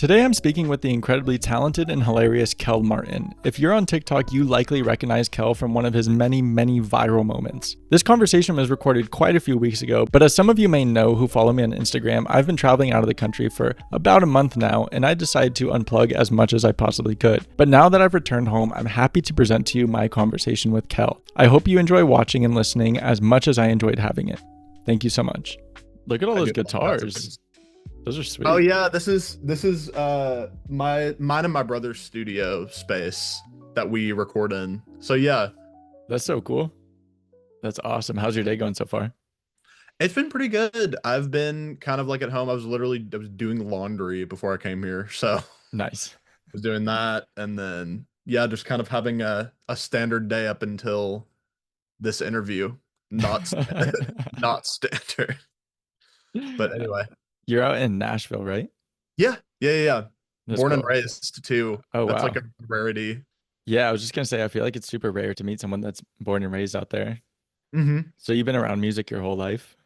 Today I'm speaking with the incredibly talented and hilarious Kell Martin. If you're on TikTok, you likely recognize Kell from one of his many viral moments. This conversation was recorded quite a few weeks ago, but as some of you may know who follow me on Instagram, I've been traveling out of the country for about a month now, and I decided to unplug as much as I possibly could. But now that I've returned home, I'm happy to present to you my conversation with Kell. I hope you enjoy watching and listening as much as I enjoyed having it. Thank you so much. Look at all I those do love that guitars. sometimes. Those are Oh sweet. yeah, this is mine and my brother's studio space that we record in. So yeah, That's so cool. That's awesome. How's your day going so far? it's been pretty good. I've been kind of like at home. I was doing laundry before I came here. So I Nice. was doing that and then yeah, just kind of having a standard day up until this interview. Not not standard. But anyway. You're out in Nashville, right? Yeah. That's Born and cool. raised too. Oh, That's like wow. a rarity. Yeah, I was just gonna say, I feel like it's super rare to meet someone that's born and raised out there. hmm So you've been around music your whole life?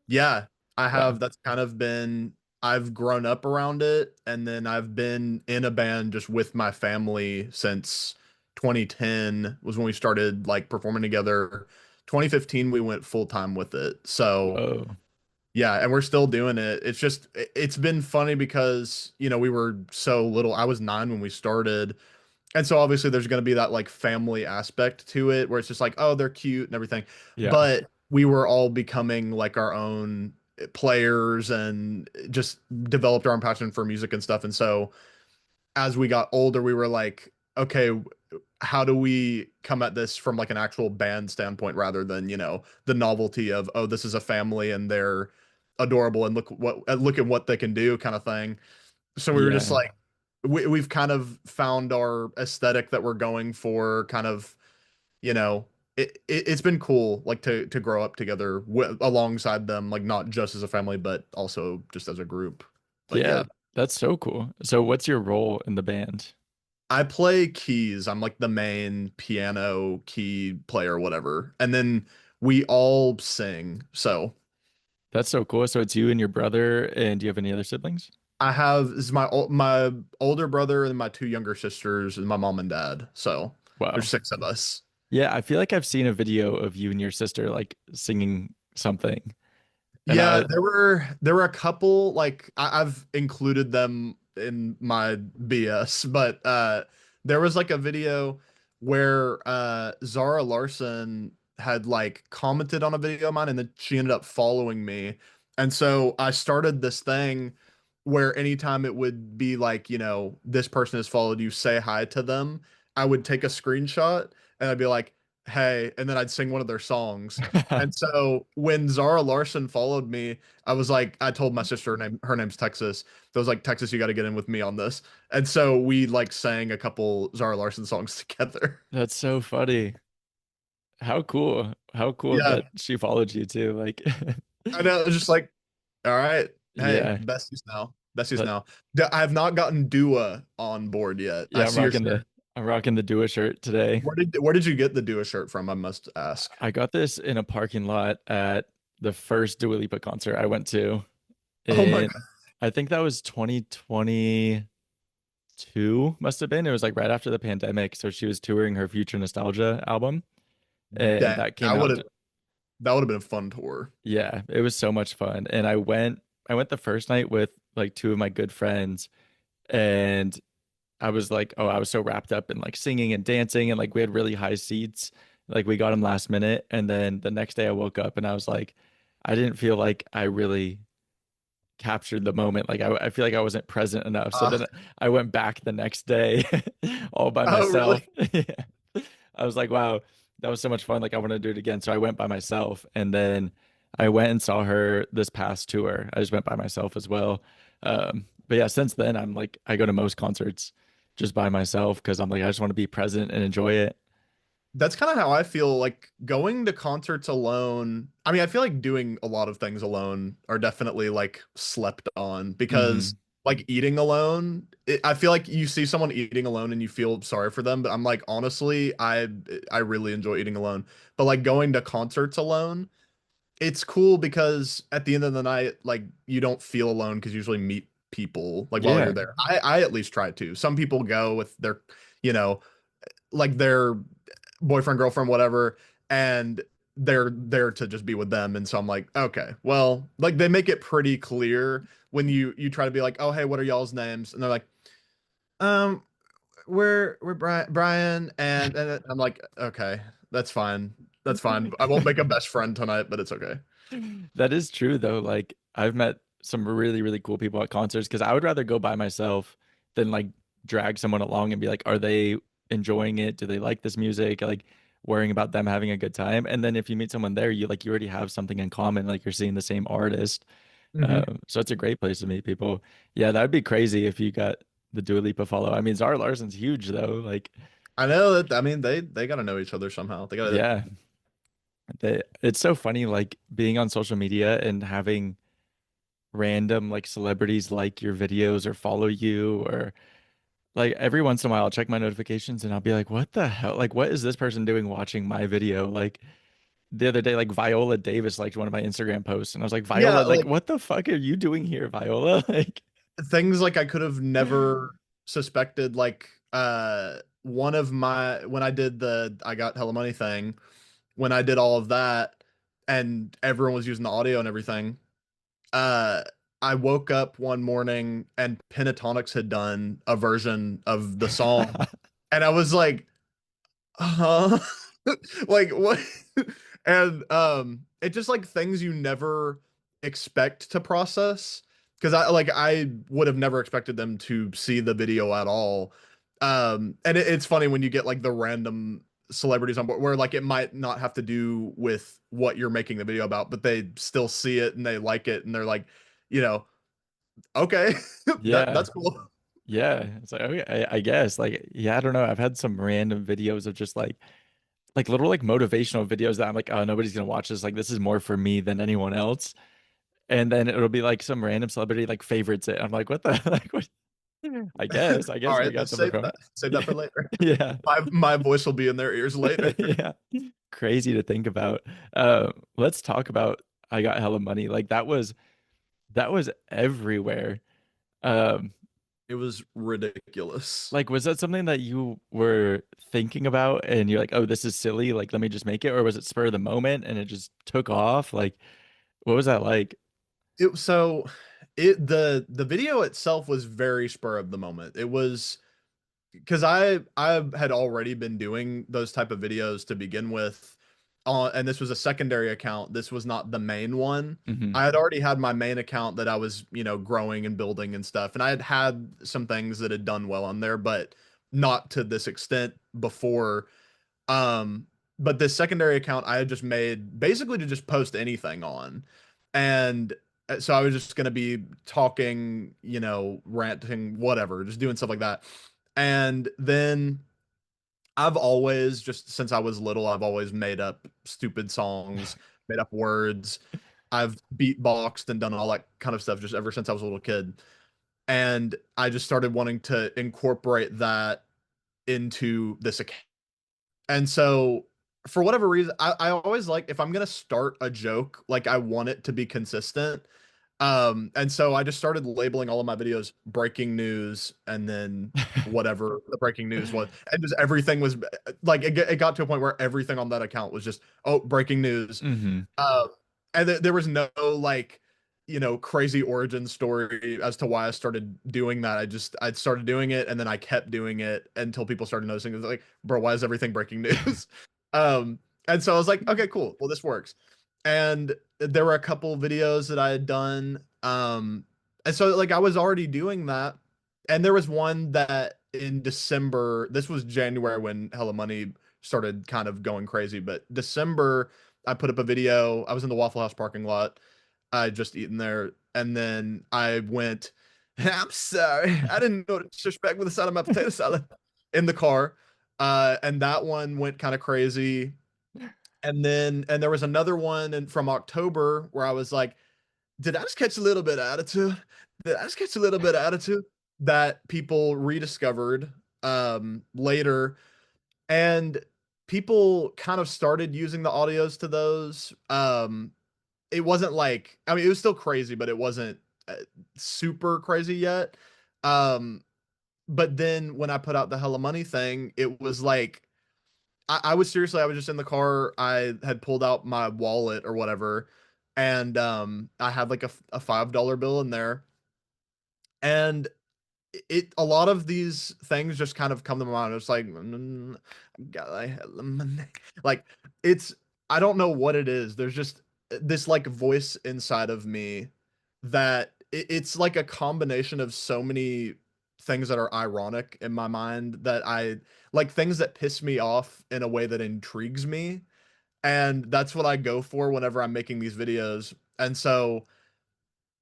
Yeah, I Wow. have. That's kind of been, I've grown up around it, and then I've been in a band just with my family since 2010 was when we started like performing together. 2015 we went full time with it. So, Whoa. yeah, and we're still doing it. It's been funny because, we were so little. I was 9 when we started. And so obviously there's going to be that like family aspect to it where it's just like, oh, they're cute and everything. Yeah. But we were all becoming like our own players and just developed our own passion for music and stuff. And so as we got older, we were like, okay, how do we come at this from like an actual band standpoint rather than, the novelty of, oh, this is a family and they're adorable and look at what they can do kind of thing. So we were just Yeah. like, we've kind of found our aesthetic that we're going for. Kind of, you know, it's been cool, like to grow up together alongside them, like not just as a family, but also just as a group. But Yeah. yeah, That's so cool. So what's your role in the band? I play keys. I'm like the main piano key player, whatever, and then we all sing. So That's so cool. So it's you and your brother, and do you have any other siblings? I have this is my older brother and my two younger sisters and my mom and dad. So there's Wow. 6 of us. Yeah, I feel like I've seen a video of you and your sister like singing something. And Yeah, there were a couple like I've included them in my BS, but there was like a video where Zara Larson had like commented on a video of mine and then she ended up following me. And so I started this thing where anytime it would be like, this person has followed you, say hi to them. I would take a screenshot and I'd be like, hey, and then I'd sing one of their songs. And so when Zara Larson followed me, I was like, I told my sister her name's Texas. So I was like, Texas, you got to get in with me on this. And so we like sang a couple Zara Larson songs together. That's so funny. How cool. How cool Yeah, that she followed you too. Like I know. It's just like, all right, hey, yeah. besties now, besties That now. I have not gotten Dua on board yet. I yeah, see your shirt. I'm rocking the Dua shirt today. Where did you get the Dua shirt from? I must ask. I got this in a parking lot at the first Dua Lipa concert I went to Oh my in God, I think that was 2022 must have been. It was like right after the pandemic. So she was touring her Future Nostalgia album and dang, that came out. that would have been a fun tour. Yeah, it was so much fun. And I went the first night with like two of my good friends and I was like, oh, I was so wrapped up in like singing and dancing and like we had really high seats. Like we got them last minute. And then the next day I woke up and I was like, I didn't feel like I really captured the moment. Like I feel like I wasn't present enough. So Uh, then I went back the next day all by oh myself. really? Yeah. I was like, wow, that was so much fun. Like I want to do it again. So I went by myself and then I went and saw her this past tour. I just went by myself as well. But yeah, since then I'm like I go to most concerts just by myself because I'm like I just want to be present and enjoy it. That's kind of how I feel like going to concerts alone. I mean, I feel like doing a lot of things alone are definitely like slept on because Hmm. like eating alone, I feel like you see someone eating alone and you feel sorry for them, but I'm like honestly, I really enjoy eating alone. But like going to concerts alone, it's cool because at the end of the night, like you don't feel alone because you usually meet people like while Yeah. you're there. I at least try to. Some people go with their, you know, like their boyfriend, girlfriend, whatever, and they're there to just be with them. And so I'm like, okay, well, like they make it pretty clear when you try to be like, oh hey, what are y'all's names? And they're like, um, we're Brian, and I'm like, okay, that's fine, that's fine. I won't make a best friend tonight, but it's okay. That is true though. Like I've met some really, really cool people at concerts because I would rather go by myself than like drag someone along and be like, are they enjoying it? Do they like this music? Like worrying about them having a good time. And then if you meet someone there, you already have something in common, like you're seeing the same artist. Hmm. So it's a great place to meet people. Yeah, that'd be crazy if you got the Dua Lipa follow. I mean, Zara Larson's huge though. Like, I know that. I mean, they got to know each other somehow. They got to. yeah, it's so funny like being on social media and having random like celebrities like your videos or follow you or like every once in a while I'll check my notifications and I'll be like, what the hell? Like, what is this person doing watching my video? Like the other day, like Viola Davis liked one of my Instagram posts and I was like, Yeah, Viola, like, like what the fuck are you doing here, Viola? Like, things like I could have never suspected. Like one of my when I did the I got hella money thing, when I did all of that, and everyone was using the audio and everything. uh I woke up one morning and Pentatonics had done a version of the song, and I was like, huh? Like what? And it just like things you never expect to process, because I would have never expected them to see the video at all. And it's funny when you get like the random celebrities on board where like it might not have to do with what you're making the video about, but they still see it and they like it and they're like, you know, okay, yeah, that's cool. yeah. It's like, okay, I guess like, yeah, I don't know. I've had some random videos of just like little like motivational videos that I'm like, oh, nobody's gonna watch this. Like, this is more for me than anyone else. And then it'll be like some random celebrity like favorites it. I'm like, what the like what? I All guess we right, got let's something from save that it. for later. Yeah. My voice will be in their ears later. Yeah. Crazy to think about. Let's talk about I Got Hella Money. Like that was everywhere. Um, It was ridiculous. like was that something that you were thinking about and you're like, oh, this is silly, like let me just make it, or was it spur of the moment and it just took off? Like, what was that like? It so it the video itself was very spur of the moment. It was because I had already been doing those type of videos to begin with, and this was a secondary account. This was not the main one. Hmm. I had already had my main account that I was, growing and building and stuff, and I had some things that had done well on there, but not to this extent before. Um, but this secondary account I had just made basically to just post anything on. And so I was just going to be talking, ranting, whatever, just doing stuff like that. And then I've always, just since I was little, I've always made up stupid songs, made up words. I've beatboxed and done all that kind of stuff just ever since I was a little kid. And I just started wanting to incorporate that into this account. And so for whatever reason, I always like if I'm gonna start a joke, like I want it to be consistent. And so I just started labeling all of my videos breaking news and then whatever the breaking news was. And just everything was like it got to a point where everything on that account was just, oh, breaking news. Hmm. Um, and there was no like, crazy origin story as to why I started doing that. I started doing it and then I kept doing it until people started noticing. It was like, bro, why is everything breaking news? And so I was like, okay, cool. Well, this works. And there were a couple videos that I had done. And so like I was already doing that. And there was one that in December, this was January when Hella Money started kind of going crazy, but December, I put up a video. I was in the Waffle House parking lot. I had just eaten there, and then I went, I'm sorry, I didn't know to disrespect with the side of my potato salad in the car. And that one went kind of crazy. And there was another one from October where I was like, did I just catch a little bit of attitude? Did I just catch a little bit of attitude that people rediscovered later? And people kind of started using the audios to those. It wasn't like, I mean, it was still crazy, but it wasn't super crazy yet. Um, but then when I put out the Hella Money thing, it was like I was seriously, I was just in the car. I had pulled out my wallet or whatever, and I had like a $5 bill in there, and it a lot of these things just kind of come to my mind. It's like, God, I had the money. Like it's I don't know what it is. There's just this like voice inside of me that it's like a combination of so many things that are ironic in my mind that I like things that piss me off in a way that intrigues me. And that's what I go for whenever I'm making these videos. And so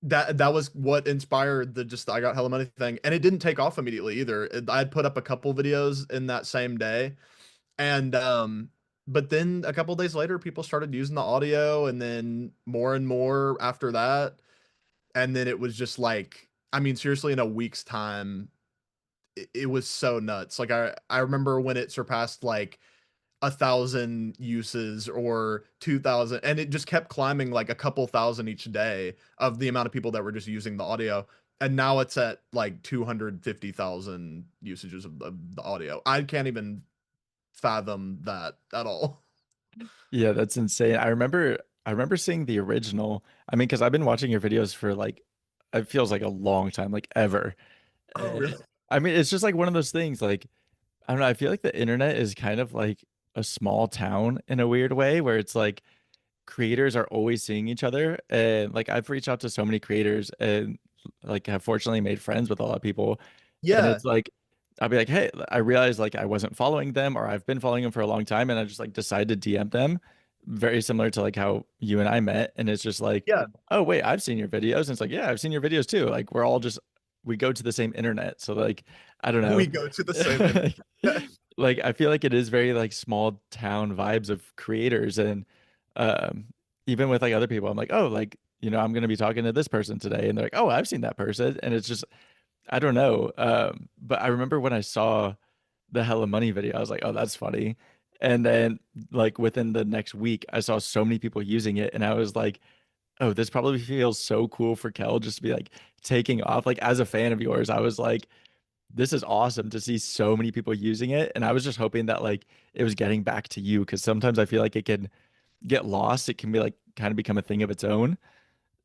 that was what inspired the just I got hella money thing, and it didn't take off immediately either. I'd put up a couple videos in that same day, and but then a couple days later, people started using the audio, and then more and more after that, and then it was just like, I mean, seriously, in a week's time, it was so nuts. Like I remember when it surpassed like 1,000 uses or 2,000, and it just kept climbing like a couple thousand each day of the amount of people that were just using the audio. And now it's at like 250,000 usages of the audio. I can't even fathom that at all. Yeah, that's insane. I remember seeing the original. I mean, because I've been watching your videos for like it feels like a long time, like ever. Oh, really? I mean, it's just like one of those things, like I don't know, I feel like the internet is kind of like a small town in a weird way where it's like creators are always seeing each other. And like I've reached out to so many creators and like have fortunately made friends with a lot of people. And Yeah. it's like I'll be like, hey, I realized like I wasn't following them or I've been following them for a long time and I just like decided to DM them. Very similar to like how you and I met. And it's just like, Yeah. oh wait, I've seen your videos. And it's like, yeah, I've seen your videos too. Like we're all just we go to the same internet. So like, I don't We know. go to the same internet. Like I feel like it is very like small town vibes of creators and um even with like other people, I'm like, oh, like, I'm gonna be talking to this person today, and they're like, oh, I've seen that person, and it's just, I don't know. But I remember when I saw the Hella Money video, I was like, oh, that's funny. And then like within the next week, I saw so many people using it, and I was like, oh, this probably feels so cool for Kell just to be like taking off. Like as a fan of yours, I was like, this is awesome to see so many people using it, and I was just hoping that like it was getting back to you because sometimes I feel like it can get lost. It can be like kind of become a thing of its own.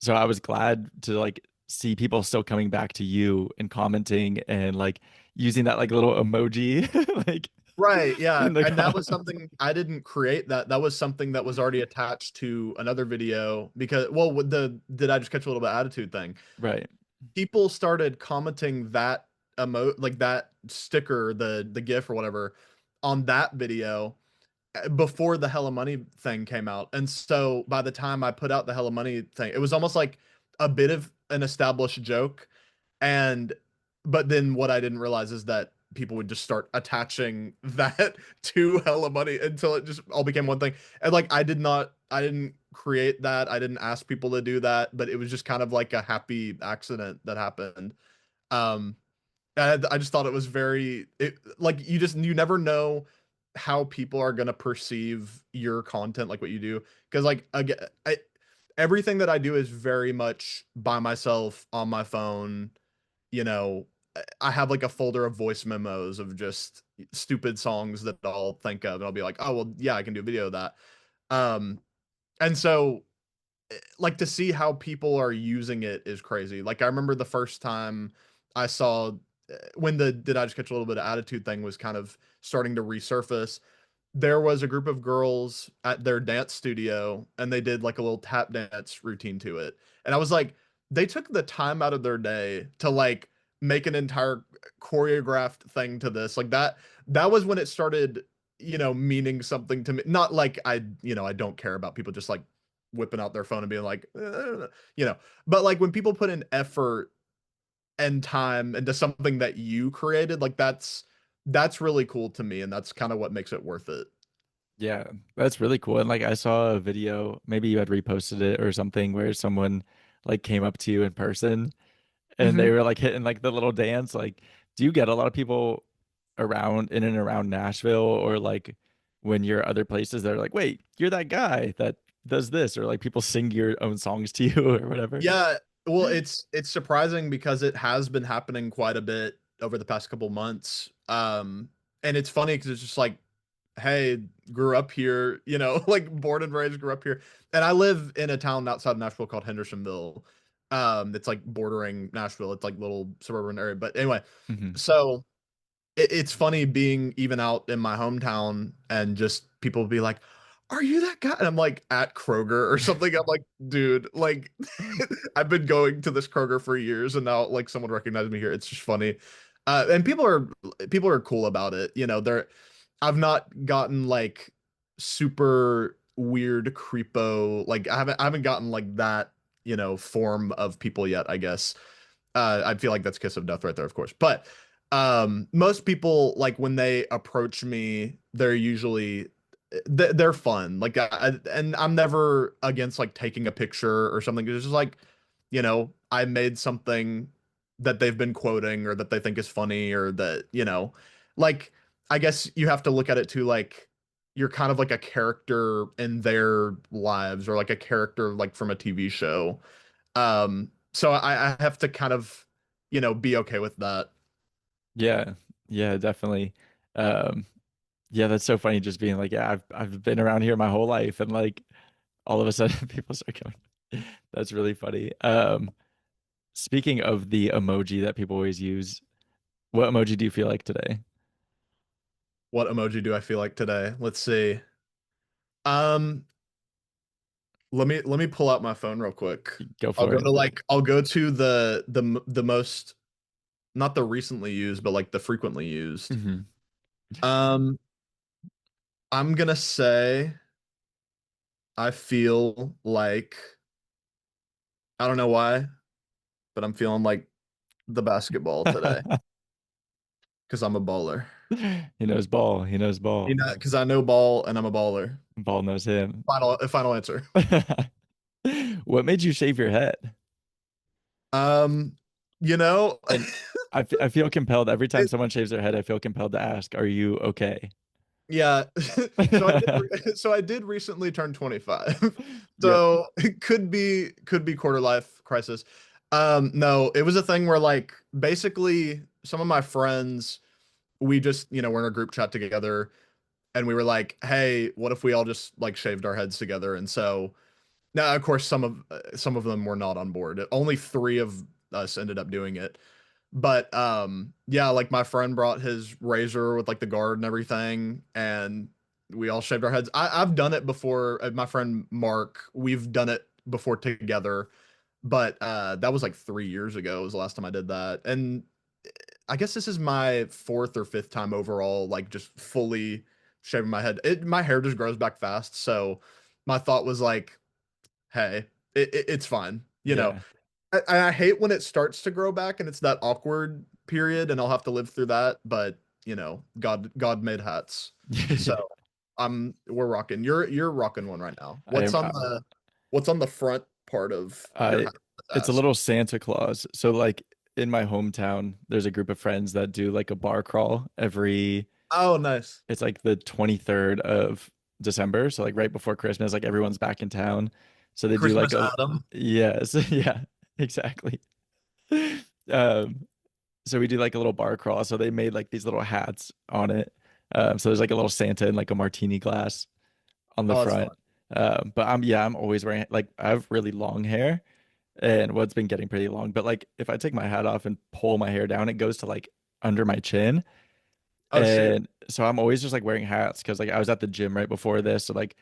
So I was glad to like see people still coming back to you and commenting and like using that like little emoji like Right, yeah, in the and that was comments. something I didn't create that. That was something that was already attached to another video because, well, with the did I just catch a little bit attitude thing? Right. People started commenting that like that sticker, the GIF or whatever, on that video before the Hella Money thing came out. And so by the time I put out the Hella Money thing, it was almost like a bit of an established joke. And but then what I didn't realize is that people would just start attaching that to Hella Money until it just all became one thing. And like I didn't create that. I didn't ask people to do that, but it was just kind of like a happy accident that happened. Um I just thought it was like you never know how people are gonna perceive your content, like what you do, because like again, everything that I do is very much by myself on my phone. You know, I have like a folder of voice memos of just stupid songs that I'll think of, and I'll be like, oh well, yeah, I can do a video of that. Um, and so like to see how people are using it is crazy. Like I remember the first time I saw when the did I just catch a little bit of attitude thing was kind of starting to resurface. There was a group of girls at their dance studio and they did like a little tap dance routine to it. And I was like, they took the time out of their day to like make an entire choreographed thing to this. Like that was when it started, meaning something to me. Not like I don't care about people just like whipping out their phone and being like, you know, but like when people put in effort and time into something that you created, like that's really cool to me, and that's kind of what makes it worth it. Yeah, that's really cool. And like I saw a video, maybe you had reposted it or something where someone like came up to you in person and they Hmm. were like hitting like the little dance. Like, do you get a lot of people around in and around Nashville or like when you're other places that are like, wait, you're that guy that does this, or like people sing your own songs to you or whatever? Yeah. Well, it's surprising because it has been happening quite a bit over the past couple months. And it's funny because it's just like, hey, grew up here, like born and raised, grew up here. And I live in a town outside of Nashville called Hendersonville. It's like bordering Nashville. It's like little suburban area. But anyway, Hmm. so it's funny being even out in my hometown and just people will be like, "Are you that guy?" And I'm like at Kroger or something. I'm like, dude, like I've been going to this Kroger for years, and now like someone recognized me here. It's just funny, and people are cool about it. I've not gotten like super weird creepo. Like I haven't gotten like that form of people yet. I guess I feel like that's kiss of death right there, of course. But most people like when they approach me, they're usually they're fun. Like and I'm never against like taking a picture or something. It's just like, I made something that they've been quoting or that they think is funny or that, like I guess you have to look at it too like you're kind of like a character in their lives or like a character like from a TV show. So I have to kind of, be okay with that. Yeah, yeah, definitely. Um, yeah, that's so funny just being like, yeah, I've been around here my whole life and like all of a sudden people start coming. That's really funny. Speaking of the emoji that people always use, what emoji do you feel like today? What emoji do I feel like today? Let's see. Um, let me pull out my phone real quick. Go for it. I'll go to the most, not the recently used, but like the frequently used. Hmm. Um, I'm gonna say I feel like I don't know why, but I'm feeling like the basketball today because I'm a baller. He knows ball. He knows ball. Because I know ball and I'm a baller. Ball knows him. Final answer. What made you shave your head? Um, you know, And I feel compelled every time it, someone shaves their head, I feel compelled to ask, are you okay? yeah. So I did recently turn 25. Yep. So it could be quarter life crisis. No, it was a thing where like basically some of my friends, we just, we're in a group chat together and we were like, "Hey, what if we all just like shaved our heads together?" And so now of course some of them were not on board. Only 3 of us ended up doing it. But yeah, like my friend brought his razor with like the guard and everything, and we all shaved our heads. I've done it before. My friend Mark, we've done it before together, but that was like 3 years ago was the last time I did that. And I guess this is my fourth or fifth time overall, like just fully shaving my head. My hair just grows back fast, so my thought was like, hey, it's fine, Yeah. I hate when it starts to grow back and it's that awkward period and I'll have to live through that, but God made hats. So we're rocking. You're rocking one right now. I am What's on the front part of your I hat? it's a Ask. little Santa Claus. So like in my hometown, there's a group of friends that do like a bar crawl every Oh, nice. it's like the 23rd of December. So like right before Christmas, like everyone's back in town. So they do like Christmas a Adam. yes, yeah, exactly. Um, so we do like a little bar crawl. So they made like these little hats on it. So there's like a little Santa and like a martini glass on the Oh, that's front. fun. But I'm always wearing like I have really long hair and well, it's been getting pretty long. But like if I take my hat off and pull my hair down, it goes to like under my chin. Oh shit. And so I'm always just like wearing hats because like I was at the gym right before this, so like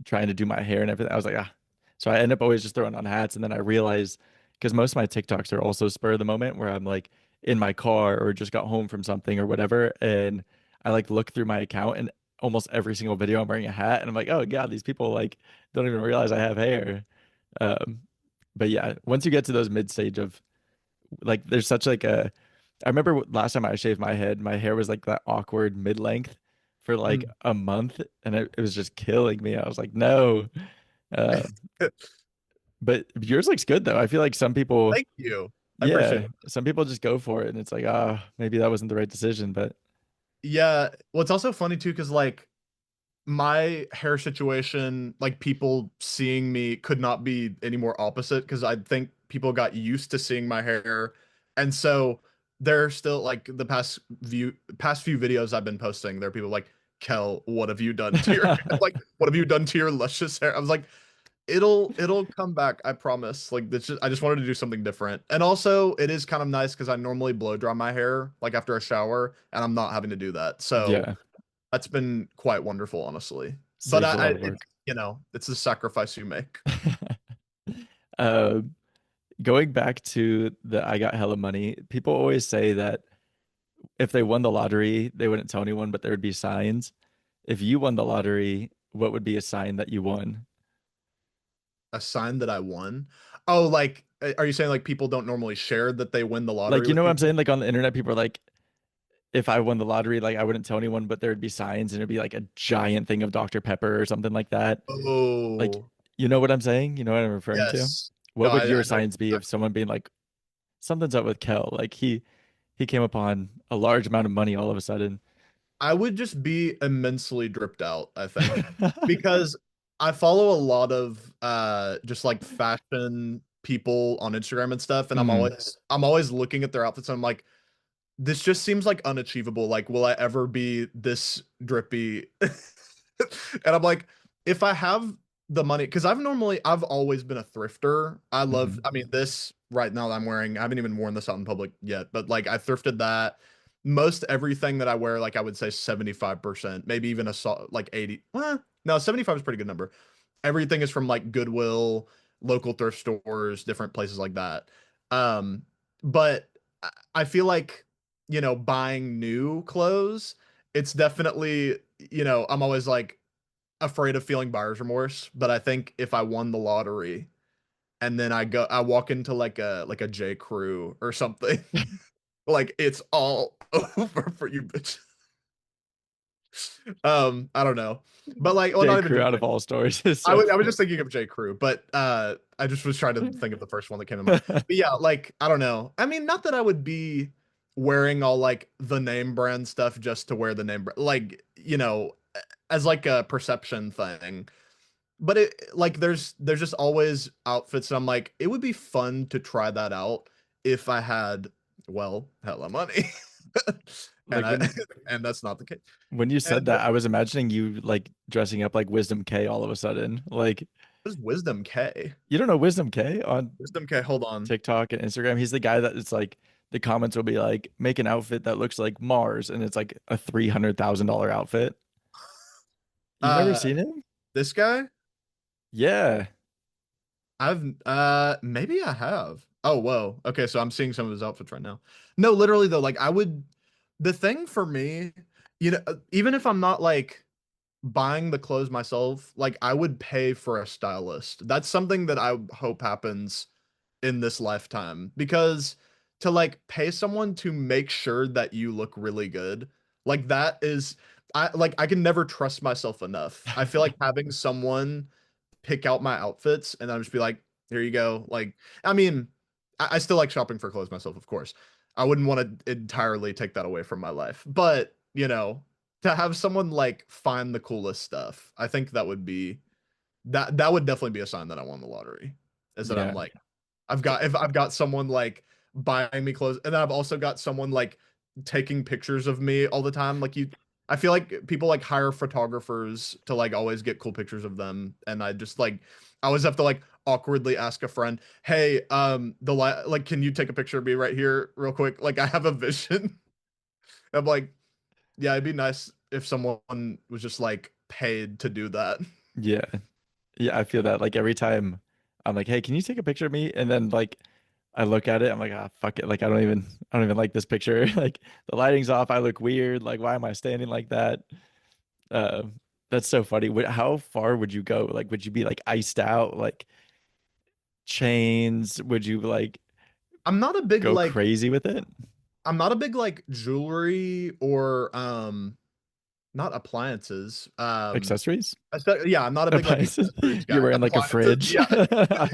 trying to do my hair and everything. I was like, ah. So I end up always just throwing on hats. And then I realize because most of my TikToks are also spur of the moment where I'm like in my car or just got home from something or whatever. And I like look through my account and almost every single video I'm wearing a hat. And I'm like, oh God, these people like don't even realize I have hair. Um, but yeah, once you get to those mid stage of like, there's such like a, I remember last time I shaved my head, my hair was like that awkward mid length for like Mm. a month and it was just killing me. I was like, no. Uh, but yours looks good though. I feel like some people, Thank you. I appreciate yeah, it. some people just go for it and it's like, ah, maybe that wasn't the right decision. But Yeah. Well, it's also funny too, because like my hair situation, like people seeing me could not be any more opposite because I think people got used to seeing my hair. And so they're still like the past few videos I've been posting, there are people like, Kel, what have you done to your hair? Like, what have you done to your luscious hair? I was like, it'll come back, I promise. Like this just I just wanted to do something different. And also it is kind of nice because I normally blow dry my hair like after a shower, and I'm not having to do that. So Yeah, that's been quite wonderful, honestly. But saves a lot of it's work. it's a sacrifice you make. uh, Going back to the I got hella money, people always say that if they won the lottery, they wouldn't tell anyone, but there would be signs. If you won the lottery, what would be a sign that you won? A sign that I won. Oh, like are you saying like people don't normally share that they win the Like, lottery you with know what I'm people? saying? Like on the internet, people are like, if I won the lottery, like I wouldn't tell anyone, but there would be signs and it'd be like a giant thing of Dr. Pepper or something like that. Like, Oh, you know what I'm saying? You know what I'm referring to? yes. No, What would I your know. signs be if someone being like, something's up with Kel? Like he came upon a large amount of money all of a sudden. I would just be immensely dripped out, I think. Because I follow a lot of just like fashion people on Instagram and stuff, and Hmm. I'm always looking at their outfits and I'm like, this just seems like unachievable. Like, will I ever be this drippy? And I'm like, if I have the money, because I've always been a thrifter. Hmm. I mean, this right now that I'm wearing, I haven't even worn this out in public yet, but like I thrifted that. Most everything that I wear, like I would say 75%, maybe even like 80. No, 75 is a pretty good number. Everything is from like Goodwill, local thrift stores, different places like that. But I feel like, buying new clothes, it's definitely, I'm always like afraid of feeling buyer's remorse. But I think if I won the lottery and then I walk into like a J. Crew or something, like it's all over for you, bitch. I don't know, but like, well, J. not even Crew just out J. of all stories is so I was just funny. thinking of J. Crew, but I just was trying to think of the first one that came to mind. But yeah, like I don't know. I mean, not that I would be wearing all like the name brand stuff just to wear the name brand, like as like a perception thing. But it like there's just always outfits, and I'm like, it would be fun to try that out if I had, well, hella money. And Like I and that's not the case. when you And said that, I was imagining you like dressing up like Wisdom K all of a sudden. Like, what is Wisdom K? you don't know Wisdom K on Wisdom K, hold on. TikTok and Instagram? He's the guy that it's like the comments will be like, make an outfit that looks like Mars, and it's like a $300,000 outfit. You've never Uh seen him? this guy? Yeah. I've maybe I have. Oh, whoa. Okay, so I'm seeing some of his outfits right now. No, literally though, like the thing for me, even if I'm not like buying the clothes myself, like I would pay for a stylist. That's something that I hope happens in this lifetime, because to like pay someone to make sure that you look really good, like that is I can never trust myself enough. I feel like having someone pick out my outfits and then I'll just be like, here you go. Like, I mean, I still like shopping for clothes myself, of course. I wouldn't want to entirely take that away from my life. But, to have someone like find the coolest stuff, I think that would definitely be a sign that I won the lottery. Is that I'm Yeah. like, if I've got someone like buying me clothes, and then I've also got someone like taking pictures of me all the time. I feel like people like hire photographers to like always get cool pictures of them, and I always have to like awkwardly ask a friend, "Hey, like, can you take a picture of me right here, real quick? Like, I have a vision." I'm like, yeah, it'd be nice if someone was just like paid to do that. Yeah. Yeah, I feel that like every time I'm like, "Hey, can you take a picture of me?" And then like I look at it, I'm like, "Ah, fuck it. Like I don't even like this picture. Like the lighting's off, I look weird. Like why am I standing like that?" Uh, that's so funny. How far would you go? Like would you be like iced out, like chains? Would you like I'm not a big go like crazy with it? I'm not a big like jewelry or not appliances. Accessories? Yeah, I'm not a big like Appliances? accessories You're guy. wearing like a Appliances, fridge. yeah.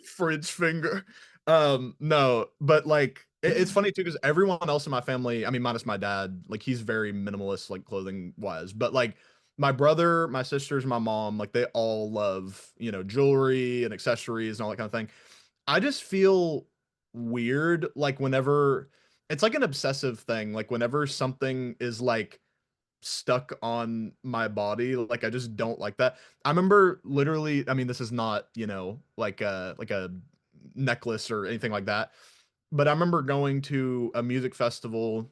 Fridge finger. No, but like it's funny too because everyone else in my family, I mean, minus my dad, like he's very minimalist, like clothing wise. But like my brother, my sisters, my mom, like they all love, jewelry and accessories and all that kind of thing. I just feel weird like whenever it's like an obsessive thing, like whenever something is like stuck on my body, like I just don't like that. I remember literally, I mean this is not, like a necklace or anything like that, but I remember going to a music festival.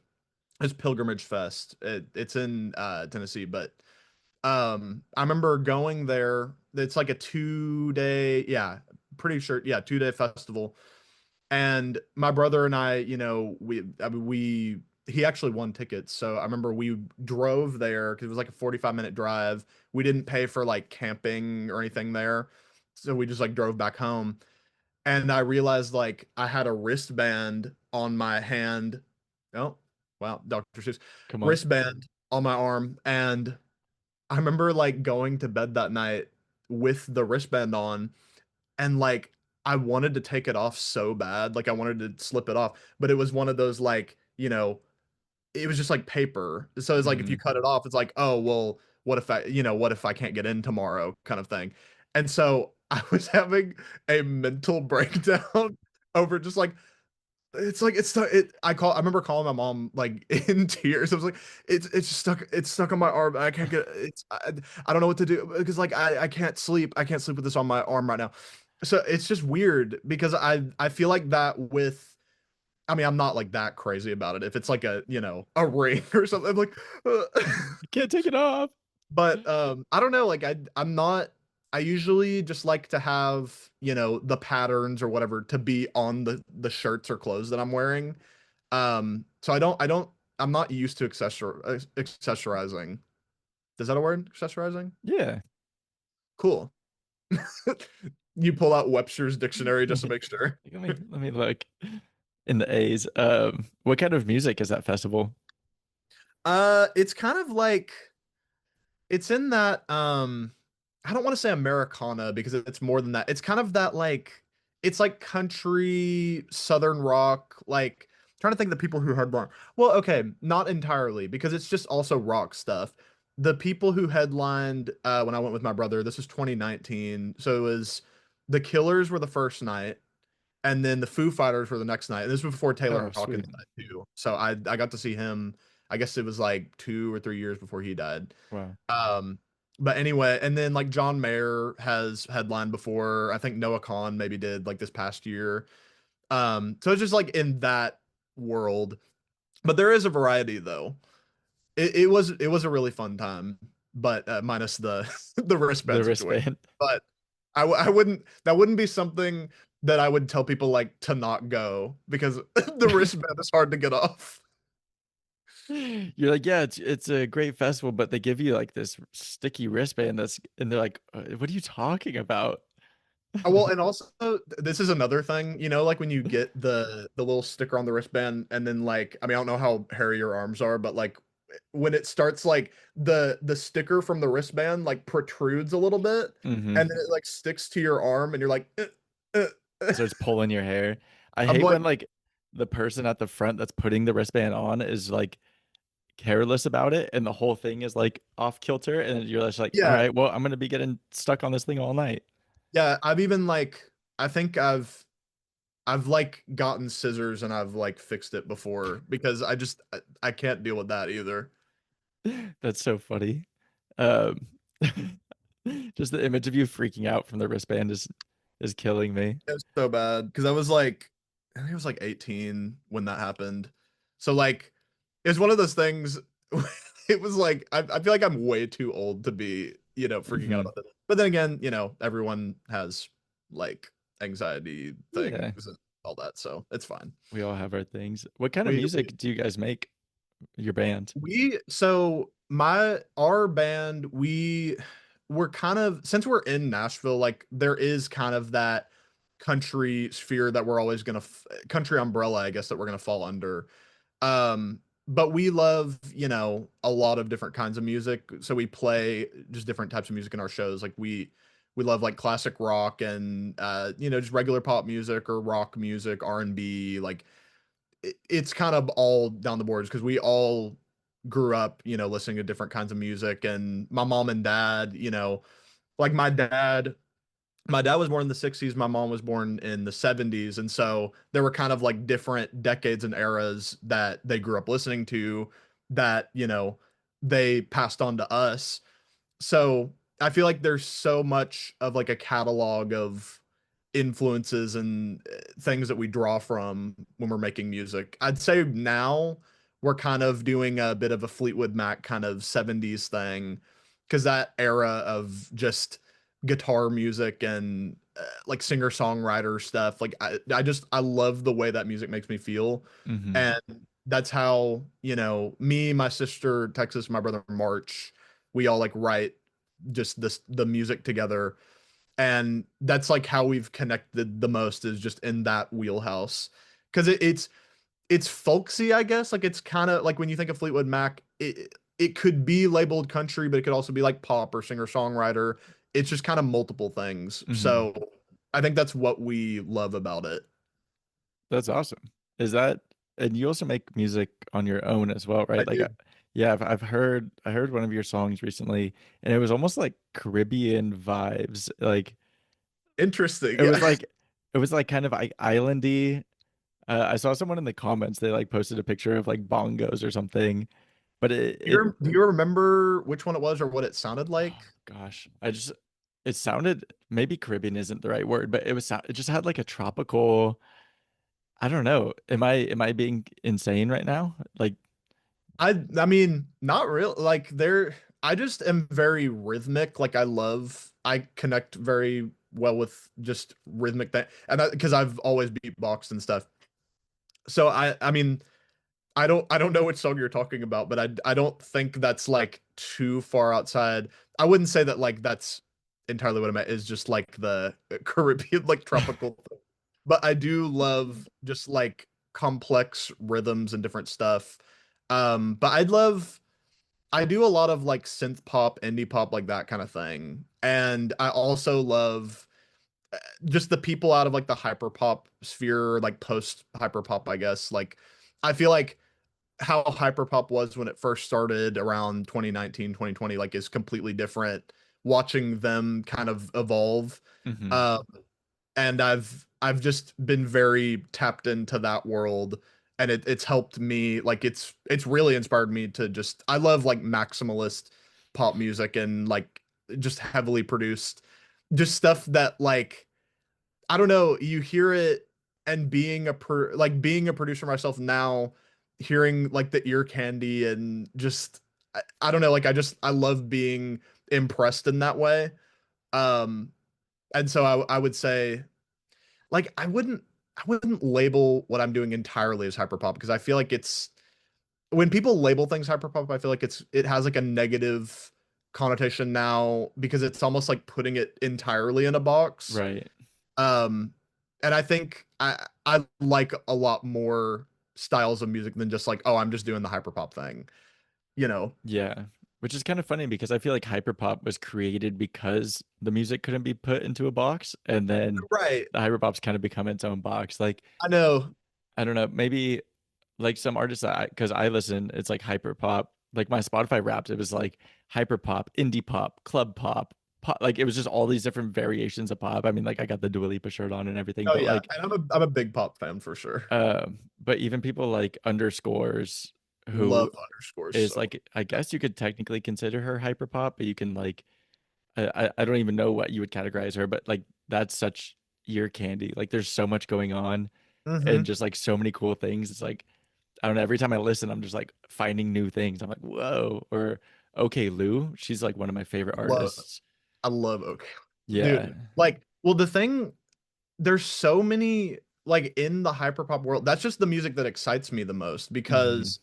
It's Pilgrimage Fest. It's in Tennessee, but I remember going there. It's like a 2 day, yeah, pretty sure, yeah, 2 day festival. And my brother and I, I mean, he actually won tickets. So I remember we drove there because it was like a 45-minute drive. We didn't pay for like camping or anything there. So we just like drove back home. And I realized like I had a wristband on my hand. Oh, wow, Dr. Seuss. Come on. Wristband on my arm. And I remember like going to bed that night with the wristband on, and like I wanted to take it off so bad. Like I wanted to slip it off, but it was one of those like, it was just like paper. So it's like if you Mhm. cut it off, it's like, oh, well, what if I can't get in tomorrow kind of thing. And so I was having a mental breakdown over just like it's like I remember calling my mom like in tears. I was like, it's stuck on my arm. I can't get I don't know what to do because like I can't sleep. I can't sleep with this on my arm right now. So it's just weird because I feel like that with, I mean, I'm not like that crazy about it. If it's like a ring or something, I'm like, You can't take it off. but I don't know, like I'm not, I usually just like to have, the patterns or whatever to be on the shirts or clothes that I'm wearing. So I'm not used to accessorizing. Is that a word? Accessorizing? Yeah. Cool. You pull out Webster's dictionary just to make sure. Let me look in the A's. What kind of music is that festival? It's kind of like it's in that I don't want to say Americana because it's more than that. It's kind of that like it's like country, southern rock, like trying to think of the people who headline. Well, okay, not entirely because it's just also rock stuff. The people who headlined when I went with my brother, this was 2019. So it was the Killers were the first night, and then the Foo Fighters were the next night. And this was before Oh, Taylor Hawkins sweet. died too. So I got to see him. I guess it was like 2 or 3 years before he died. Wow. Um, but anyway, and then like John Mayer has headlined before. I think Noah Kahan maybe did like this past year. So it's just like in that world. But there is a variety though. It was a really fun time, but minus the the The wristband situation. wristband. But I wouldn't, that wouldn't be something that I would tell people like to not go because the wristband is hard to get off. You're like, yeah, it's a great festival, but they give you like this sticky wristband and they're like, what are you talking about? Well, and also this is another thing, like when you get the little sticker on the wristband, and then like, I mean, I don't know how hairy your arms are, but like when it starts like the sticker from the wristband like protrudes a little bit, Hmm. and then it like sticks to your arm, and you're like, So it's pulling your hair. I I'm hate like, when like the person at the front that's putting the wristband on is like careless about it and the whole thing is like off kilter and you're just like, all yeah, right, well, I'm gonna be getting stuck on this thing all night. yeah. I've even like, I think I've like gotten scissors and I've like fixed it before because I can't deal with that either. That's so funny. Um, just the image of you freaking out from the wristband is killing me. It was so bad because I was like, I think I was like 18 when that happened. So like, it's one of those things. It was like I feel like I'm way too old to be, freaking out Hmm. about it. But then again, everyone has like anxiety Yeah, things and all that, so it's fine. we all have our things. What kind of We music do you guys make? Your band? so my our band, we're kind of, since we're in Nashville, like there is kind of that country sphere that we're always gonna country umbrella, I guess, that we're gonna fall under. But we love, a lot of different kinds of music. So we play just different types of music in our shows. Like we love like classic rock and just regular pop music or rock music, R&B, like it's kind of all down the boards because we all grew up, listening to different kinds of music, and my mom and dad, like my dad was born in the 60s, my mom was born in the 70s, and so there were kind of like different decades and eras that they grew up listening to that, they passed on to us. So I feel like there's so much of like a catalog of influences and things that we draw from when we're making music. I'd say now we're kind of doing a bit of a Fleetwood Mac kind of 70s thing, because that era of just guitar music and like singer-songwriter stuff, like I love the way that music makes me feel. Hmm. And that's how, me, my sister Texas, my brother March, we all like write just the music together, and that's like how we've connected the most, is just in that wheelhouse, because it's folksy, I guess. Like it's kind of like when you think of Fleetwood Mac, it could be labeled country, but it could also be like pop or singer-songwriter. It's just kind of multiple things. Hmm. So I think that's what we love about it. That's awesome. Is that, and you also make music on your own as well, I right? Like, do. yeah, I heard one of your songs recently, and it was almost like Caribbean vibes. Like, Interesting. it Yeah. was like, it was like kind of like islandy. I saw someone in the comments, they like posted a picture of like bongos or something, but Do you remember which one it was or what it sounded like? oh gosh, it sounded, maybe Caribbean isn't the right word, but it just had like a tropical, I don't know. Am I being insane right now? Like, I mean, not real. Like I just am very rhythmic. Like I connect very well with just rhythmic thing, and that because I've always beatboxed and stuff. So I mean, I don't know which song you're talking about, but I don't think that's like too far outside. I wouldn't say that like that's entirely what I meant, is just like the Caribbean like tropical thing. But I do love just like complex rhythms and different stuff. But I do a lot of like synth pop, indie pop, like that kind of thing. And I also love just the people out of like the hyper pop sphere, like post hyper pop, I guess. Like I feel like how hyperpop was when it first started around 2019, 2020, like is completely different watching them kind of evolve. mhm. um and I've just been very tapped into that world, and it's helped me, like it's really inspired me to just, I love like maximalist pop music, and like just heavily produced, just stuff that like, I don't know, you hear it, and being a producer myself now, hearing like the ear candy and just I don't know, like I love being impressed in that way. Um and so I would say like I wouldn't label what I'm doing entirely as hyperpop, because I feel like it's, when people label things hyperpop, I feel like it has like a negative connotation now, because it's almost like putting it entirely in a box. Right. um, and I think I like a lot more styles of music than just like, oh, I'm just doing the hyperpop thing, you know? Yeah. Which is kind of funny because I feel like hyperpop was created because the music couldn't be put into a box, and then Right. the hyperpop's kind of become its own box. Like, I know. I don't know, maybe like some artists that because I listen, it's like hyperpop. Like my Spotify Wrapped, it was like hyperpop, indie pop, club pop, pop. Like it was just all these different variations of pop. I mean, like I got the Dua Lipa shirt on and everything, Oh but yeah, like, and I'm a big pop fan for sure. but even people like Underscores, who Love underscores is so. like, I guess you could technically consider her hyperpop, but you can like, I don't even know what you would categorize her, but like that's such ear candy. Like there's so much going on and Mm-hmm. just like so many cool things. It's like, I don't know. Every time I listen, I'm just like finding new things. I'm like, whoa. Or okay, Lou, she's like one of my favorite Love artists. I love okay. Yeah. Dude, like, well, the thing, there's so many like in the hyperpop world. That's just the music that excites me the most, Hmm. because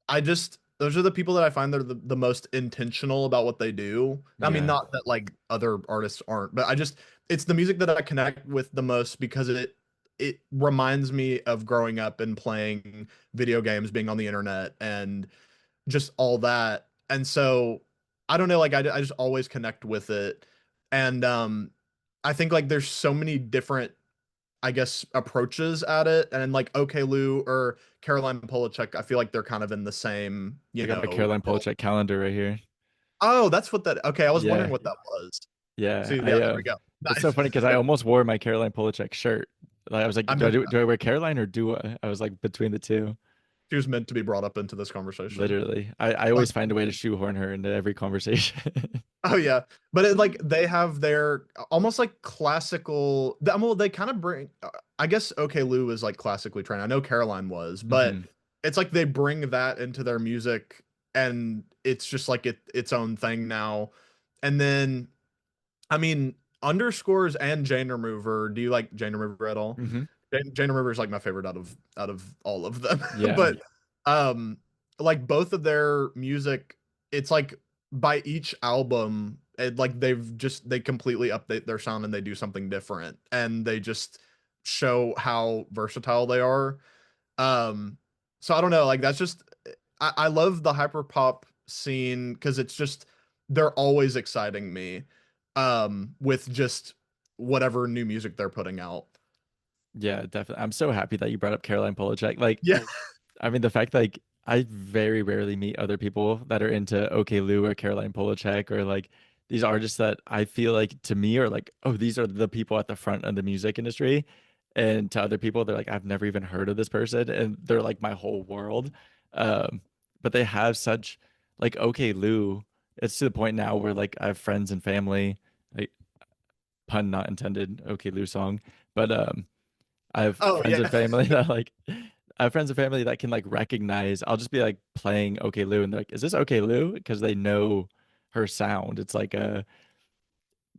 I just, those are the people that I find, they're the most intentional about what they do. I mean, Yeah. not that like other artists aren't, but I just, it's the music that I connect with the most, because it reminds me of growing up and playing video games, being on the internet, and just all that. And so I don't know, like I just always connect with it. And I think like there's so many different I guess approaches at it, and like OK Lou or Caroline Polachek, I feel like they're kind of in the same, I got my Caroline realm. Polachek calendar right here. Oh, that's what that. Okay, I was wondering Yeah, what that was. yeah. See, yeah, there we go. It's so Nice. funny because I almost wore my Caroline Polachek shirt. Like I was like, I meant do I wear Caroline or Dua? I was like between the two. she was meant to be brought up into this conversation. Literally, I always Like, find a way to shoehorn her into every conversation. oh yeah, but like they have their almost like classical. Well, they kind of bring. I guess OK Lou is like classically trained. I know Caroline was, but hmm it's like they bring that into their music, and it's just like its own thing now. And then, I mean, underscores and Jane Remover. Do you like Jane Remover at all? hmm Jane Remover is like my favorite out of all of them. Yeah. But um like both of their music, it's like by each album, like they completely update their sound and they do something different and they just show how versatile they are. Um so I don't know, like that's just I love the hyperpop scene because it's just they're always exciting me with just whatever new music they're putting out. Yeah, definitely. I'm so happy that you brought up Caroline Polachek. Like, Yeah. I mean, the fact like I very rarely meet other people that are into OK Lou or Caroline Polachek or like these artists that I feel like to me are like, oh, these are the people at the front of the music industry. And to other people, they're like, I've never even heard of this person, and they're like my whole world. Um, but they have such like OK Lou. It's to the point now where like I have friends and family, like pun not intended, OK Lou song, but I have Oh friends and yeah. family that like I have friends and family that can like recognize. I'll just be like playing OK Lou and they're like, "Is this OK Lou?" Because they know her sound. It's like a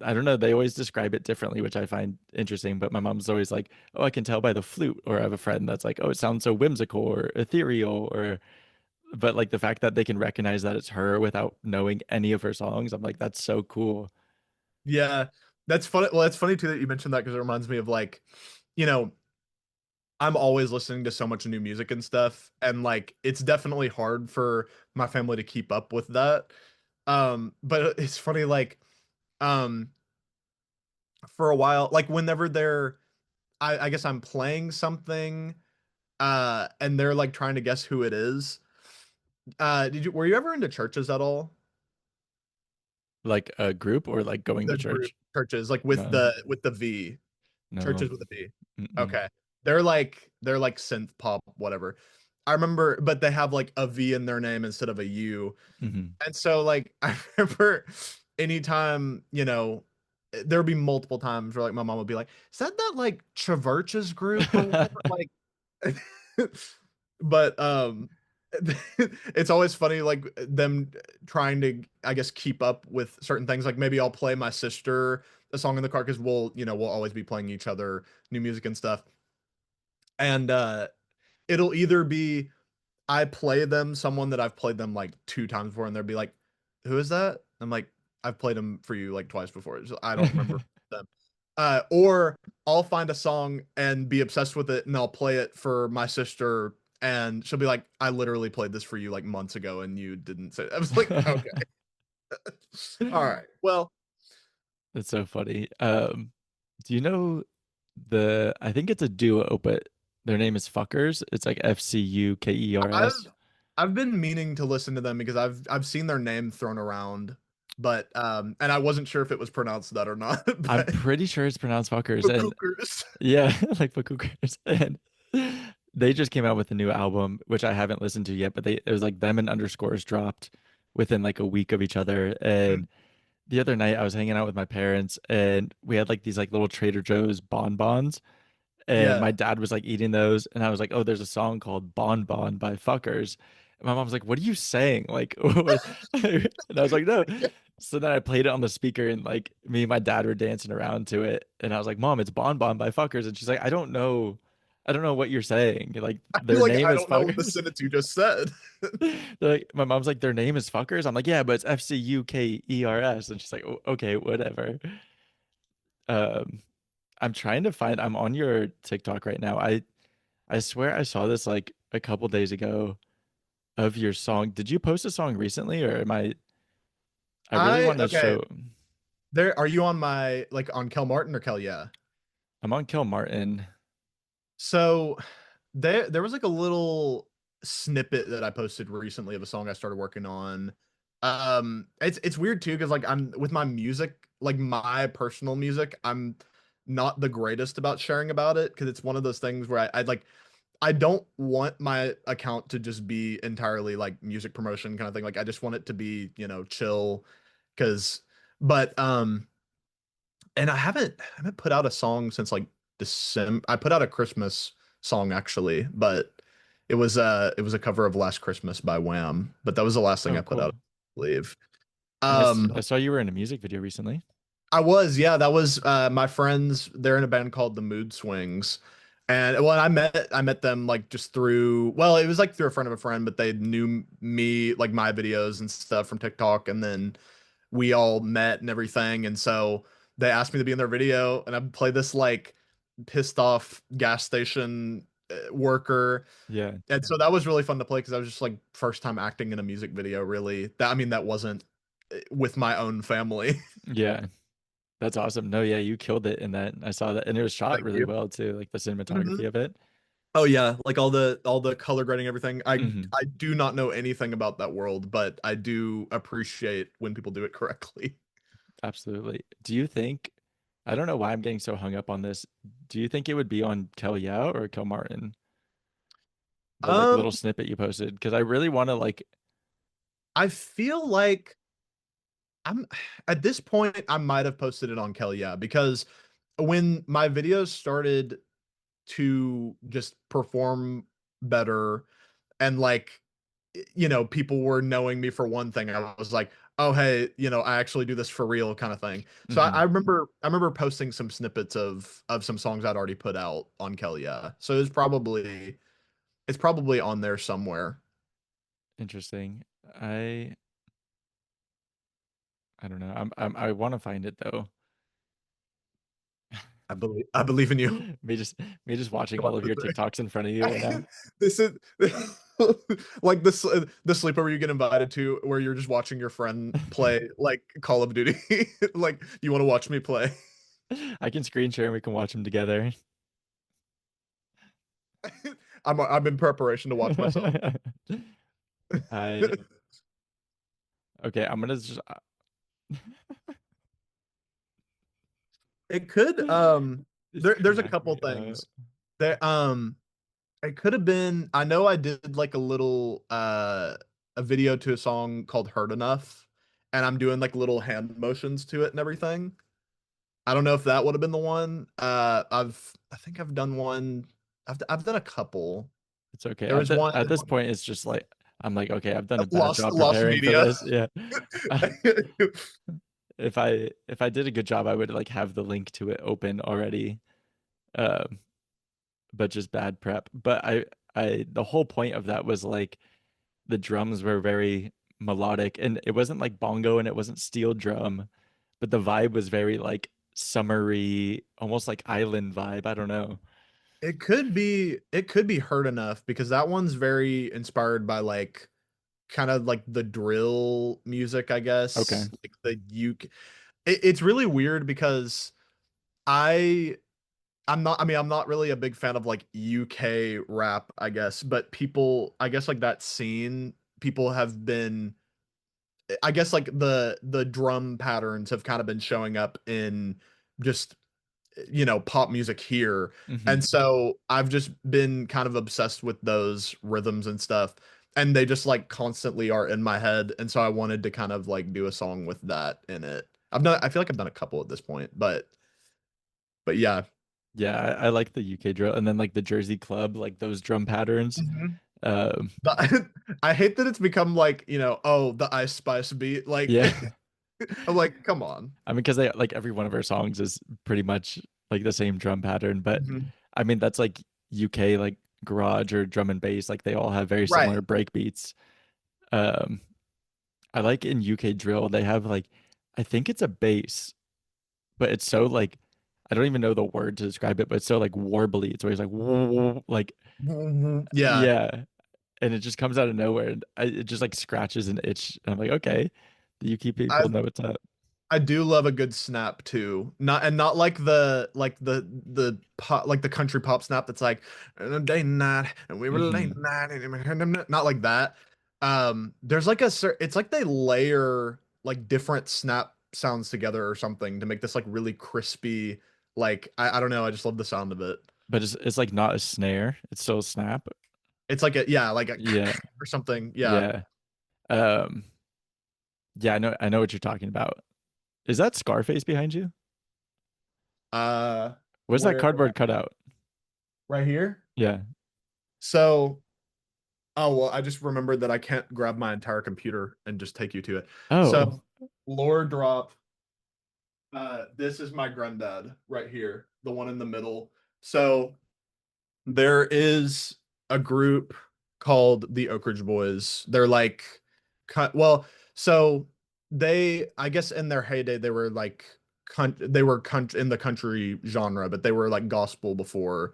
I don't know. They always describe it differently, which I find interesting. But my mom's always like, "Oh, I can tell by the flute." Or I have a friend that's like, "Oh, it sounds so whimsical or ethereal." Or but like the fact that they can recognize that it's her without knowing any of her songs, I'm like, that's so cool. Yeah. That's funny. Well, that's funny too that you mentioned that because it reminds me of like, you know, I'm always listening to so much new music and stuff, and like it's definitely hard for my family to keep up with that. But it's funny, like, um, for a while, like whenever I guess I'm playing something, and they're like trying to guess who it is. Were you ever into churches at all? Like a group or like going to The group church? churches, like No, with the V, no. churches with a V. Mm-mm. Okay. They're like synth pop, whatever. I remember, but they have like a V in their name instead of a U. hmm And so like I remember anytime, there would be multiple times where like my mom would be like, is that like Traverch's group or whatever? Like but it's always funny like them trying to I guess keep up with certain things. Like maybe I'll play my sister a song in the car because we'll always be playing each other new music and stuff. And it'll either be I play them someone that I've played them like two times before, and they'll be like, "Who is that?" I'm like, "I've played them for you like twice before. So I don't remember them." Or I'll find a song and be obsessed with it, and I'll play it for my sister, and she'll be like, "I literally played this for you like months ago, and you didn't say." It. I was like, "Okay, all right, well." That's so funny. Do you know I think it's a duo, but their name is Fuckers. It's like Fuckers. I've I've been meaning to listen to them because I've seen their name thrown around, but and I wasn't sure if it was pronounced that or not, I'm but pretty sure it's pronounced Fuckers. the And Cougars. yeah, like Fuckers. And they just came out with a new album, which I haven't listened to yet, but it was like them and underscores dropped within like a week of each other. And the other night I was hanging out with my parents and we had like these like little Trader Joe's bonbons. And Yeah. my dad was like eating those, and I was like, "Oh, there's a song called Bon Bon by Fuckers." And my mom's like, "What are you saying?" Like, what? And I was like, "No." So then I played it on the speaker, and like me and my dad were dancing around to it, and I was like, "Mom, it's Bon Bon by Fuckers," and she's like, I don't know what you're saying." Like You're their like, name I is don't know the Fuckers. sentence you just said. They're like, my mom's like, their name is Fuckers. I'm like, yeah, but it's Fuckers, and she's like, Okay, whatever." Um, I'm trying to find. I'm on your TikTok right now. I swear I saw this like a couple days ago of your song. Did you post a song recently or am I really want to Okay. show There are you on my like on Kell Martin or Kell? Yeah. I'm on Kell Martin. So there was like a little snippet that I posted recently of a song I started working on. It's weird too because like I'm with my music, like my personal music, I'm not the greatest about sharing about it because it's one of those things where I like I don't want my account to just be entirely like music promotion kind of thing. Like I just want it to be, chill because but and I haven't put out a song since like December. I put out a Christmas song actually, but it was a cover of Last Christmas by Wham, but that was the last thing Oh, I put cool. out, I believe. And I Um saw you were in a music video recently. I was, yeah, that was my friends, they're in a band called the Mood Swings. And well, I met them like just through, well, it was like through a friend of a friend, but they knew me, like my videos and stuff from TikTok, and then we all met and everything. And so they asked me to be in their video, and I played this like pissed off gas station worker. Yeah. And so that was really fun to play because I was just like first time acting in a music video, really. That I mean, that wasn't with my own family. Yeah. That's awesome. No, yeah, you killed it in that. I saw that. And it was shot Thank really you. well too, like the Mhm. cinematography of it. Oh yeah, like all the color grading, everything. I Hmm. I do not know anything about that world, but I do appreciate when people do it correctly. Absolutely. Do you think, I don't know why I'm getting so hung up on this. Do you think it would be on Kel Yao or Kel Martin? The like Um, little snippet you posted? Because I really want to like, I feel like I'm at this point I might have posted it on Kelly, yeah, because when my videos started to just perform better and like people were knowing me for one thing, I was like, oh hey, I actually do this for real kind of thing. So I, mhm, I remember I remember posting some snippets of some songs I'd already put out on Kelly, yeah. So it's probably on there somewhere. interesting. I I don't know. I want to find it though. I believe in you. Me just watching Come all of your TikToks in front of you right on. now. This is like this the sleepover you get invited to where you're just watching your friend play like Call of Duty. Like, you want to watch me play? I can screen share and we can watch them together. I'm in preparation to watch myself. I okay, I'm gonna just It could it's there's a crack couple me up. things. There it could have been, I know I did like a video to a song called Hurt Enough, and I'm doing like little hand motions to it and everything. I don't know if that would have been the one. I think I've done one. I've done a couple. It's okay. There was one At this point, it's just like I'm like, okay, I've done a bad lost job lost preparing for media. this. Yeah. If I did a good job, I would like have the link to it open already. Um, but just bad prep. But I the whole point of that was like the drums were very melodic and it wasn't like bongo and it wasn't steel drum, but the vibe was very like summery, almost like island vibe. I don't know. It could be Hurt Enough because that one's very inspired by like kind of like the drill music, I Okay. guess. Like the it's really weird because I I'm not really a big fan of like UK rap, I guess, but people, I guess like that scene, people have been, I guess like the drum patterns have kind of been showing up in just pop music here. Hmm. And so I've just been kind of obsessed with those rhythms and stuff. And they just like constantly are in my head. And so I wanted to kind of like do a song with that in it. I feel like I've done a couple at this point, but yeah. Yeah, I like the UK drill and then like the Jersey club, like those drum patterns. Mhm. Um, I hate that it's become like, oh, the Ice Spice beat. Like, yeah. I'm like, come on. I mean, because they like every one of our songs is pretty much like the same drum pattern, but Mhm. I mean that's like UK like garage or drum and bass, like they all have very similar Right. break beats. Um, I like in UK drill, they have like I think it's a bass, but it's so like I don't even know the word to describe it, but it's so like warbly. It's always like like Yeah. yeah, and it just comes out of nowhere, and it just like scratches an itch. And I'm like, okay, the UK people I've know what's up. I do love a good snap too. Not like the pop, like the country pop snap that's like day night and we were late Hmm. night not like that. There's like it's like they layer like different snap sounds together or something to make this like really crispy, like I don't know, I just love the sound of it. But it's like not a snare. It's still a snap. It's like a yeah, like a Yeah. or something. Yeah. Yeah. Um, yeah, I know what you're talking about. Is that Scarface behind you? Where's that Where cardboard cutout? right here? Yeah. So oh, well, I just remembered that I can't grab my entire computer and just take you to it. So, Oh, lore drop. This is my granddad right here, the one in the middle. So, there is a group called the Oak Ridge Boys. They're like, well, so I guess in their heyday, they were like, they were in the country genre, but they were like gospel before.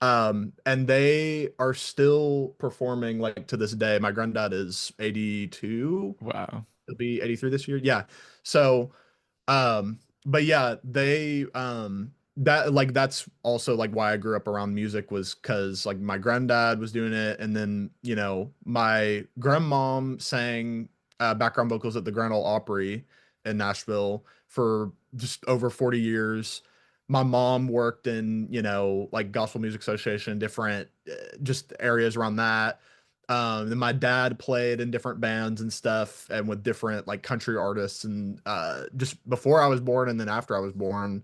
And they are still performing like to this day. My granddad is 82. wow. He'll be 83 this year. Yeah. So, but yeah, they that like that's also like why I grew up around music was because like my granddad was doing it, and then my grandmom sang background vocals at the Grand Ole Opry in Nashville for just over 40 years. My mom worked in like Gospel Music Association, different just areas around that. Then my dad played in different bands and stuff, and with different like country artists, and just before I was born, and then after I was born,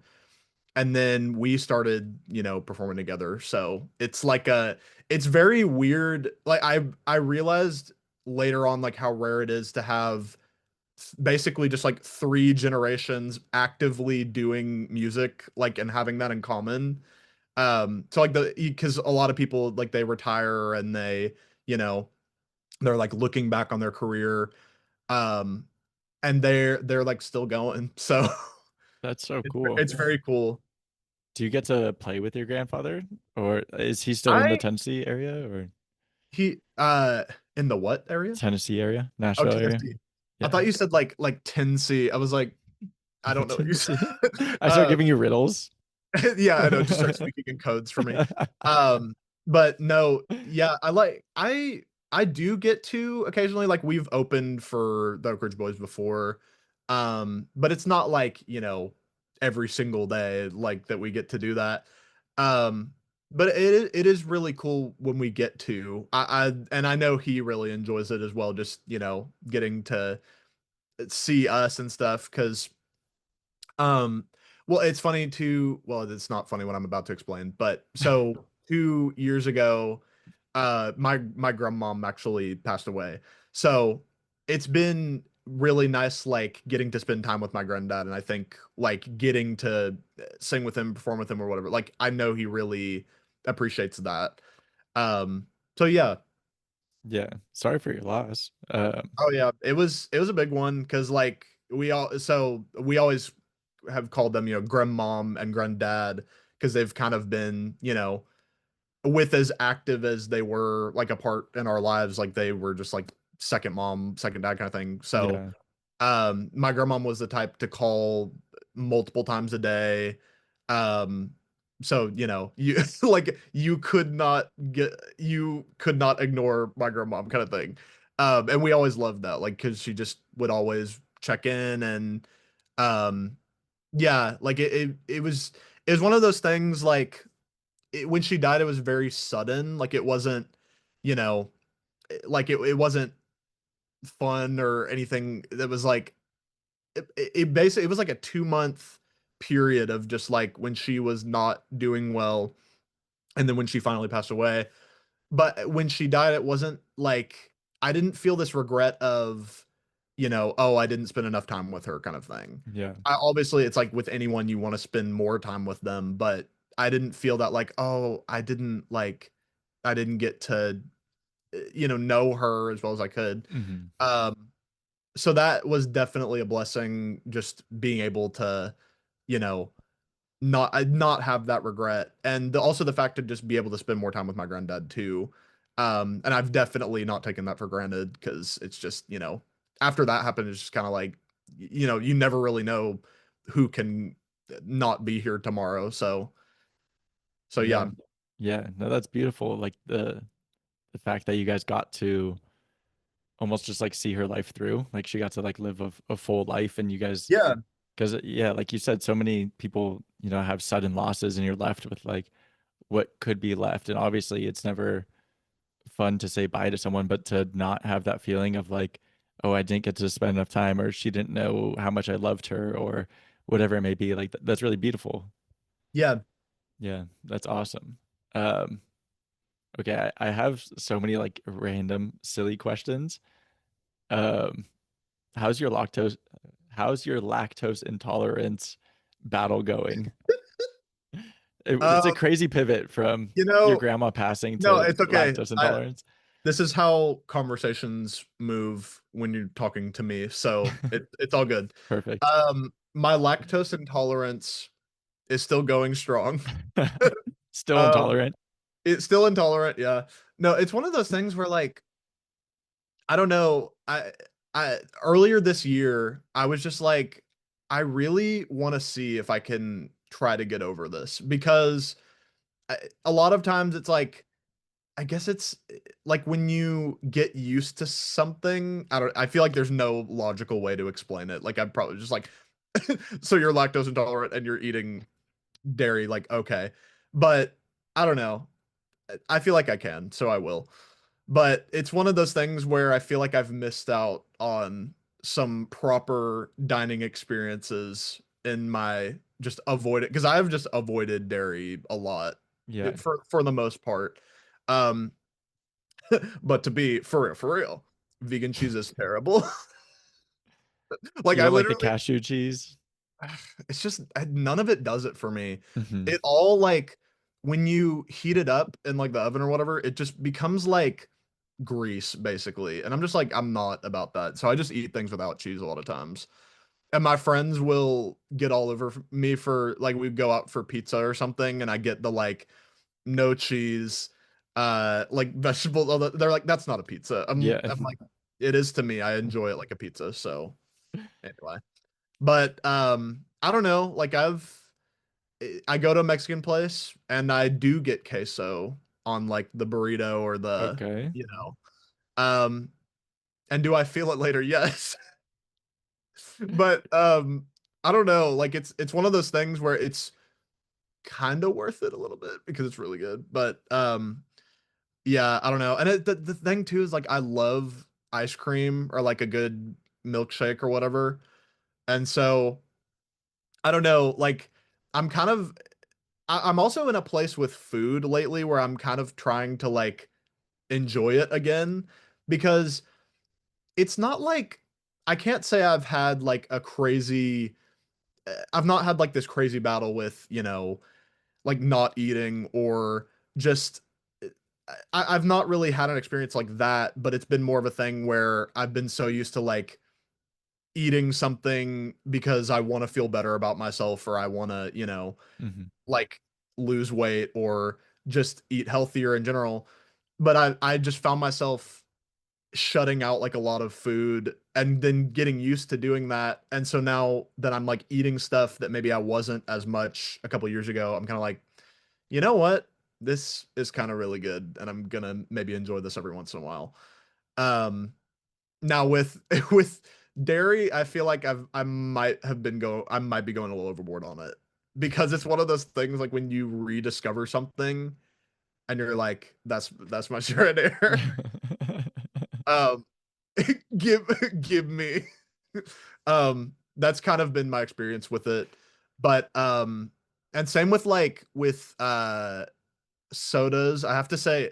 and then we started, performing together. So it's very weird. Like I realized later on, like how rare it is to have basically just like three generations actively doing music, like and having that in common. So like because a lot of people like they retire and you know they're like looking back on their career, um and they're like still going, so That's so it's, cool. it's very cool. Do you get to play with your grandfather, or is he still in the I Tennessee area or he In the what area? Tennessee area, Oh, Nashville area? Tennessee. I Yeah. thought you said like Tennessee. I was like, I don't know what you said. Tennessee. I start uh giving you riddles. yeah, I know, just start speaking in codes for me. um but no, yeah, I do get to occasionally, like we've opened for the Oak Ridge Boys before, but it's not like every single day like that we get to do that. um but it is really cool when we get to, and I know he really enjoys it as well, just getting to see us and stuff, because um, well, it's funny too. Well, it's not funny what I'm about to explain, but so 2 years ago, my grandmom actually passed away. So it's been really nice, like getting to spend time with my granddad, and I think like getting to sing with him, perform with him, or whatever. Like I know he really appreciates that. So yeah. Yeah. Sorry for your loss. Oh yeah, it was a big one because like we always have called them grandmom and granddad, because they've kind of been with as active as they were like a part in our lives, like they were just like second mom, second dad kind of thing. So Yeah. my grandmom was the type to call multiple times a day. Um, so you like you could not ignore my grandmom kind of thing. And we always loved that, like because she just would always check in, and um, yeah, like it was one of those things like when she died, it was very sudden. Like it wasn't, you know, like it wasn't fun or anything. That was like it basically it was like a 2 month period of just like when she was not doing well, and then when she finally passed away. But when she died, it wasn't like I didn't feel this regret of oh, I didn't spend enough time with her kind of thing. Yeah. Obviously it's like with anyone you want to spend more time with them, but I didn't feel that like, oh, I didn't get to know her as well as I could. Hmm. um so that was definitely a blessing, just being able to you know not have that regret, and also the fact to just be able to spend more time with my granddad too. And I've definitely not taken that for granted, because it's just after that happened, it's just kind of like you never really know who can not be here tomorrow. So Yeah. yeah. Yeah. No, that's beautiful. Like the fact that you guys got to almost just like see her life through. Like she got to like live a full life and you guys Yeah. because yeah, like you said, so many people, have sudden losses and you're left with like what could be left. And obviously it's never fun to say bye to someone, but to not have that feeling of like, oh, I didn't get to spend enough time or she didn't know how much I loved her or whatever it may be, like that's really beautiful. Yeah. Yeah, that's awesome. Um, okay, I have so many like random silly questions. Um, how's your lactose intolerance battle going? It's a Um, crazy pivot from you your know, grandma passing no, to it's okay. lactose intolerance. This is how conversations move when you're talking to me, so it's all good. Perfect. My lactose intolerance is still going strong. Still Um, intolerant. it's still intolerant, yeah. No, it's one of those things where like I don't know. I earlier this year, I was just like, I really want to see if I can try to get over this because a lot of times it's like I guess it's like when you get used to something, I feel like there's no logical way to explain it. Like I'm probably just like so you're lactose intolerant and you're eating dairy, like okay. But I don't know. I feel like I can, so I will. But it's one of those things where I feel like I've missed out on some proper dining experiences in my just avoid it because I've just avoided dairy a lot Yeah. for the most part. Um, but to be for real, vegan cheese is terrible. Like You I don't like the literally, cashew cheese? it's just none of it does it for me. Hmm. It all like when you heat it up in like the oven or whatever, it just becomes like grease basically. And I'm just like, I'm not about that. So I just eat things without cheese a lot of times. And my friends will get all over me for like we go out for pizza or something and I get the like no cheese like vegetables. Although they're like, that's not a pizza. Yeah. I'm like, it is to me. I enjoy it like a pizza. So anyway. But I don't know. Like I go to a Mexican place and I do get queso on like the burrito or the Okay. you know. Um and do I feel it later? Yes. But I don't know. Like it's one of those things where it's kind of worth it a little bit because it's really good. But yeah, I don't know. And the thing too is like I love ice cream or like a good milkshake or whatever. And so I don't know, like I'm kind of I'm also in a place with food lately where I'm kind of trying to like enjoy it again because it's not like I can't say I've had like a crazy I've not had like this crazy battle with, like not eating or just I've not really had an experience like that, but it's been more of a thing where I've been so used to like eating something because I want to feel better about myself or I want to, Hmm. like lose weight or just eat healthier in general. But I just found myself shutting out like a lot of food and then getting used to doing that. And so now that I'm like eating stuff that maybe I wasn't as much a couple years ago, I'm kind of like, you know what? This is kind of really good and I'm gonna maybe enjoy this every once in a while. Um Now with with dairy, I feel like I might be going a little overboard on it because it's one of those things like when you rediscover something and you're like, that's my share air. Um, give give me. That's kind of been my experience with it, but and same with like with sodas. I have to say,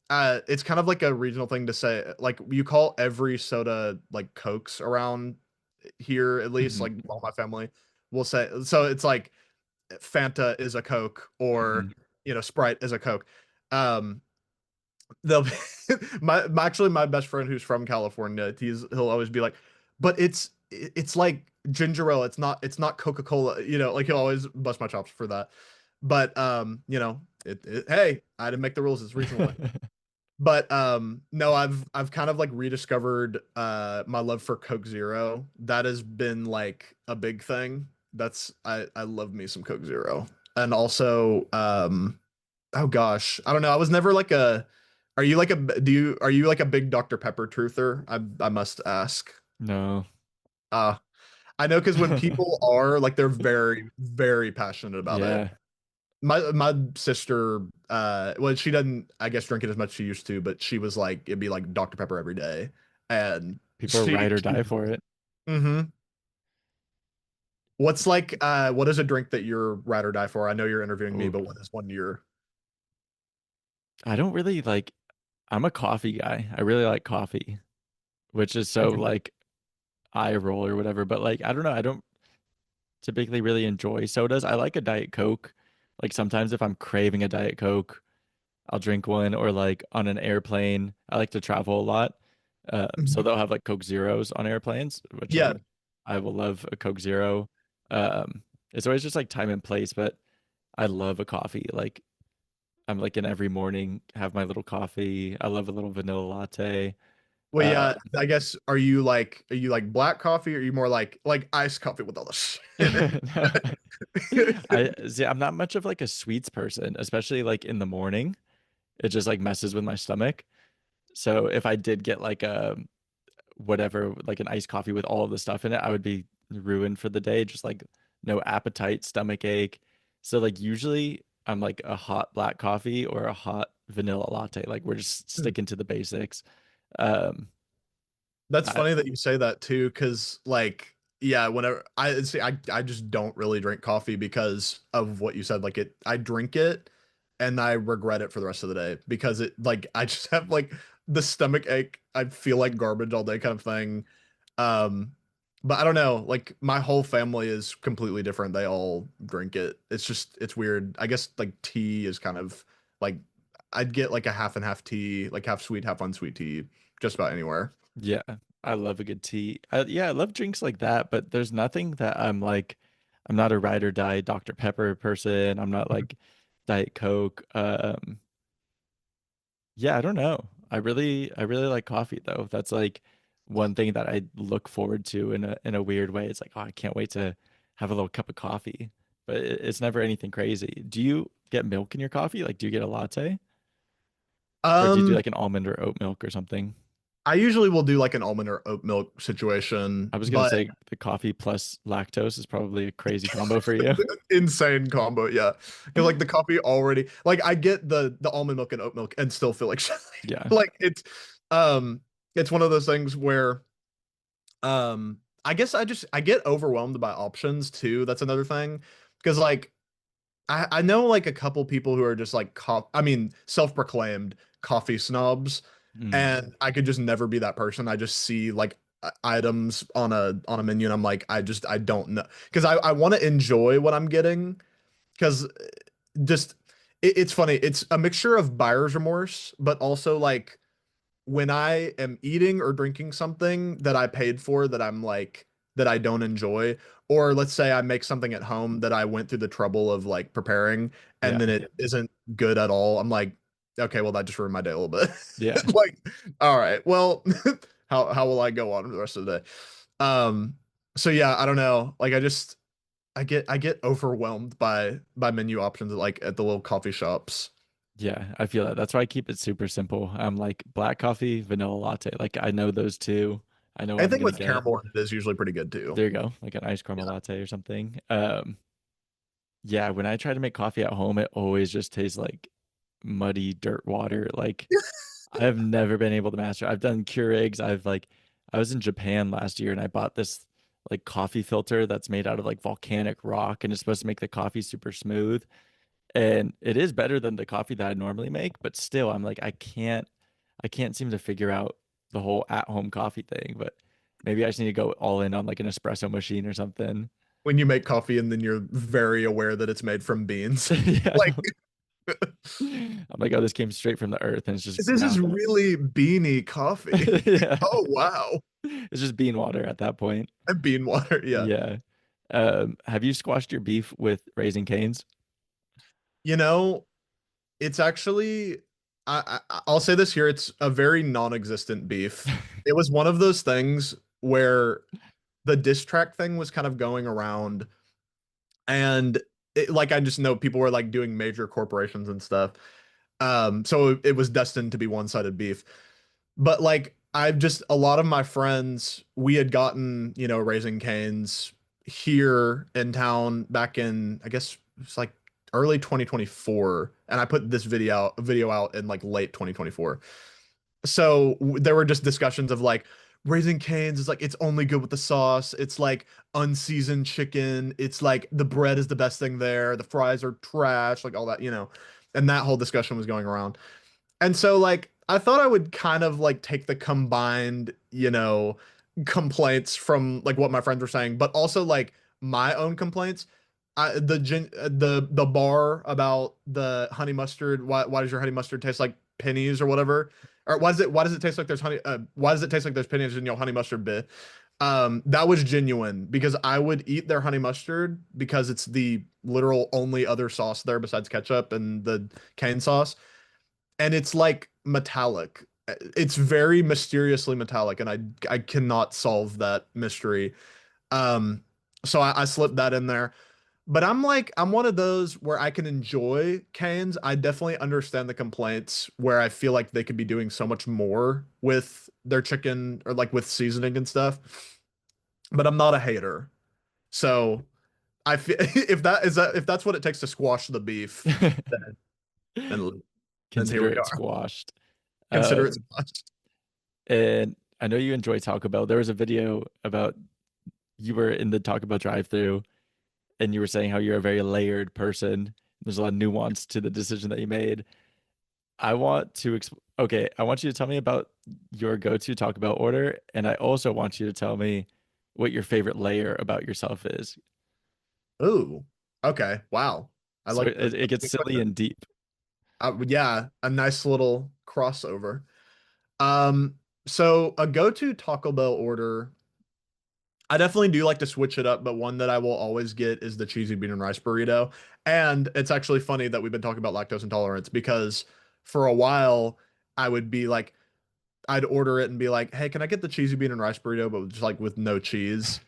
it's kind of like a regional thing to say. Like you call every soda like Cokes around here, at least Hmm. like all my family will say. So it's like Fanta is a Coke, or Hmm. Sprite is a Coke. Um, they'll be, actually my best friend who's from California. He'll always be like, but it's like ginger ale. It's not Coca Cola. Like he'll always bust my chops for that. But hey, I didn't make the rules. It's regional language. But no, I've kind of like rediscovered my love for Coke Zero. That has been like a big thing. That's I love me some Coke Zero. And also oh gosh, I don't know. I was never like a are you like a do you are you like a big Dr. Pepper truther? I must ask. No. Uh I know because when people are like they're very, very passionate about it. Yeah. My sister, well, she doesn't, I guess, drink it as much as she used to, but she was like, it'd be like Dr. Pepper every day, and People are she, ride or die for it. hmm. What's like, what is a drink that you're ride or die for? I know you're interviewing me, Oh, but what is one you're? I don't really like, I'm a coffee guy. I really like coffee, which is so like eye roll or whatever. But like, I don't know. I don't typically really enjoy sodas. I like a Diet Coke. Like sometimes if I'm craving a Diet Coke, I'll drink one, or like on an airplane. I like to travel a lot. So Mhm. they'll have like Coke Zeros on airplanes, which Yeah. I will love a Coke Zero. It's always just like time and place, but I love a coffee. Like I'm like in every morning, have my little coffee. I love a little vanilla latte. Well, Uh, yeah, I guess are you like black coffee or are you more like iced coffee with all the shit in it? I see, I'm not much of like a sweets person, especially like in the morning. It just like messes with my stomach. So if I did get like a whatever, like an iced coffee with all of the stuff in it, I would be ruined for the day. Just like no appetite, stomach ache. So like usually I'm like a hot black coffee or a hot vanilla latte. Like we're just sticking to the basics. Um, That's I, funny that you say that too, because like, yeah, whenever I see, I just don't really drink coffee because of what you said. Like I drink it and I regret it for the rest of the day because it like I just have like the stomach ache. I feel like garbage all day kind of thing. Um, but I don't know. Like my whole family is completely different. They all drink it. It's just it's weird. I guess like tea is kind of like I'd get like a half and half tea, like half sweet, half unsweet tea, just about anywhere. yeah, I love a good tea. Yeah, I love drinks like that, but there's nothing that I'm like, I'm not a ride or die Dr. Pepper person. I'm not like Diet Coke. Yeah, I don't know. I really like coffee though. That's like one thing that I look forward to in a weird way. It's like, oh, I can't wait to have a little cup of coffee. But it's never anything crazy. Do you get milk in your coffee? Like, do you get a latte? Or do you do Um, like an almond or oat milk or something? I usually will do like an almond or oat milk I situation, was gonna but say the coffee plus lactose is probably a crazy combo for you. insane combo, yeah. Because like the coffee already, like I get the almond milk and oat milk and still feel like shit. Yeah. Like um, it's one of those things where I guess I get overwhelmed by options too. That's another thing because like I know like a couple people who are just like I mean self-proclaimed coffee snobs, Mm. and I could just never be that person. I just see like items on a menu and I'm like I don't know because I want to enjoy what I'm getting because just it's funny. It's a mixture of buyer's remorse, but also like when I am eating or drinking something that I paid for that I'm like that I don't enjoy, or let's say I make something at home that I went through the trouble of like preparing and then Yeah. it isn't good at all, I'm like, okay, well that just ruined my day a little bit. Yeah. Like, all right, well, how will I go on for the rest of the day? Um, so yeah, I don't know. Like I get overwhelmed by menu options like at the little coffee shops. Yeah, I feel that. That's why I keep it super simple. I'm like black coffee, vanilla latte. Like I know those two. I know what I'm Anything gonna with get. caramel in it is usually pretty good too. There you go, like an iced caramel latte or something. Yeah, when I try to make coffee at home, it always just tastes like muddy dirt water. Like I have never been able to master. I've done Keurigs. I've like I was in Japan last year and I bought this like coffee filter that's made out of like volcanic rock and it's supposed to make the coffee super smooth. And it is better than the coffee that I normally make, but still I'm like I can't seem to figure out the whole at-home coffee thing, but maybe I just need to go all in on like an espresso machine or something. When you make coffee and then you're very aware that it's made from beans. Yeah. Like I'm like, oh, this came straight from the earth and it's just this is ground. really beany coffee. Yeah. Oh wow. It's just bean water at that point. And bean water, yeah. Yeah. Have you squashed your beef with Raising Cane's? You know, it's actually I'll say this here, it's a very non-existent beef. It was one of those things where the diss track thing was kind of going around, and like I just know people were like doing major corporations and stuff. So it was destined to be one-sided beef. But like I've just a lot of my friends, we had gotten, Raising Cane's here in town back in, I guess it's like early 2024, and I put this video out in like late 2024. So there were just discussions of like Raising Cane's is like it's only good with the sauce. It's like unseasoned chicken. It's like the bread is the best thing there. The fries are trash, like all that. And that whole discussion was going around. And so like I thought I would kind of like take the combined, complaints from like what my friends were saying, but also like my own complaints. The bar about the honey mustard. Why does your honey mustard taste like pennies or whatever? Or why does it taste like there's honey? Why does it taste like there's pennies in your honey mustard bit? That was genuine because I would eat their honey mustard because it's the literal only other sauce there besides ketchup and the cane sauce, and it's like metallic. It's very mysteriously metallic, and I cannot solve that mystery. Um, so I slipped that in there. But I'm one of those where I can enjoy Canes. I definitely understand the complaints where I feel like they could be doing so much more with their chicken or like with seasoning and stuff. But I'm not a hater. So I feel if that's what it takes to squash the beef, then then, then here Consider we it are. squashed. Consider it Um, squashed. and I know you enjoy Taco Bell. There was a video about you were in the Taco Bell drive-through and you were saying how you're a very layered person. There's a lot of nuance to the decision that you made. I want you to tell me about your go-to Taco Bell order, and I also want you to tell me what your favorite layer about yourself is. Ooh. Okay. Wow. I So like it that's a gets good silly question. and deep. Yeah, a nice little crossover. Um, so a go-to Taco Bell order, I definitely do like to switch it up, but one that I will always get is the cheesy bean and rice burrito. And it's actually funny that we've been talking about lactose intolerance because for a while I would be like, I'd order it and be like, hey, can I get the cheesy bean and rice burrito, but just like with no cheese?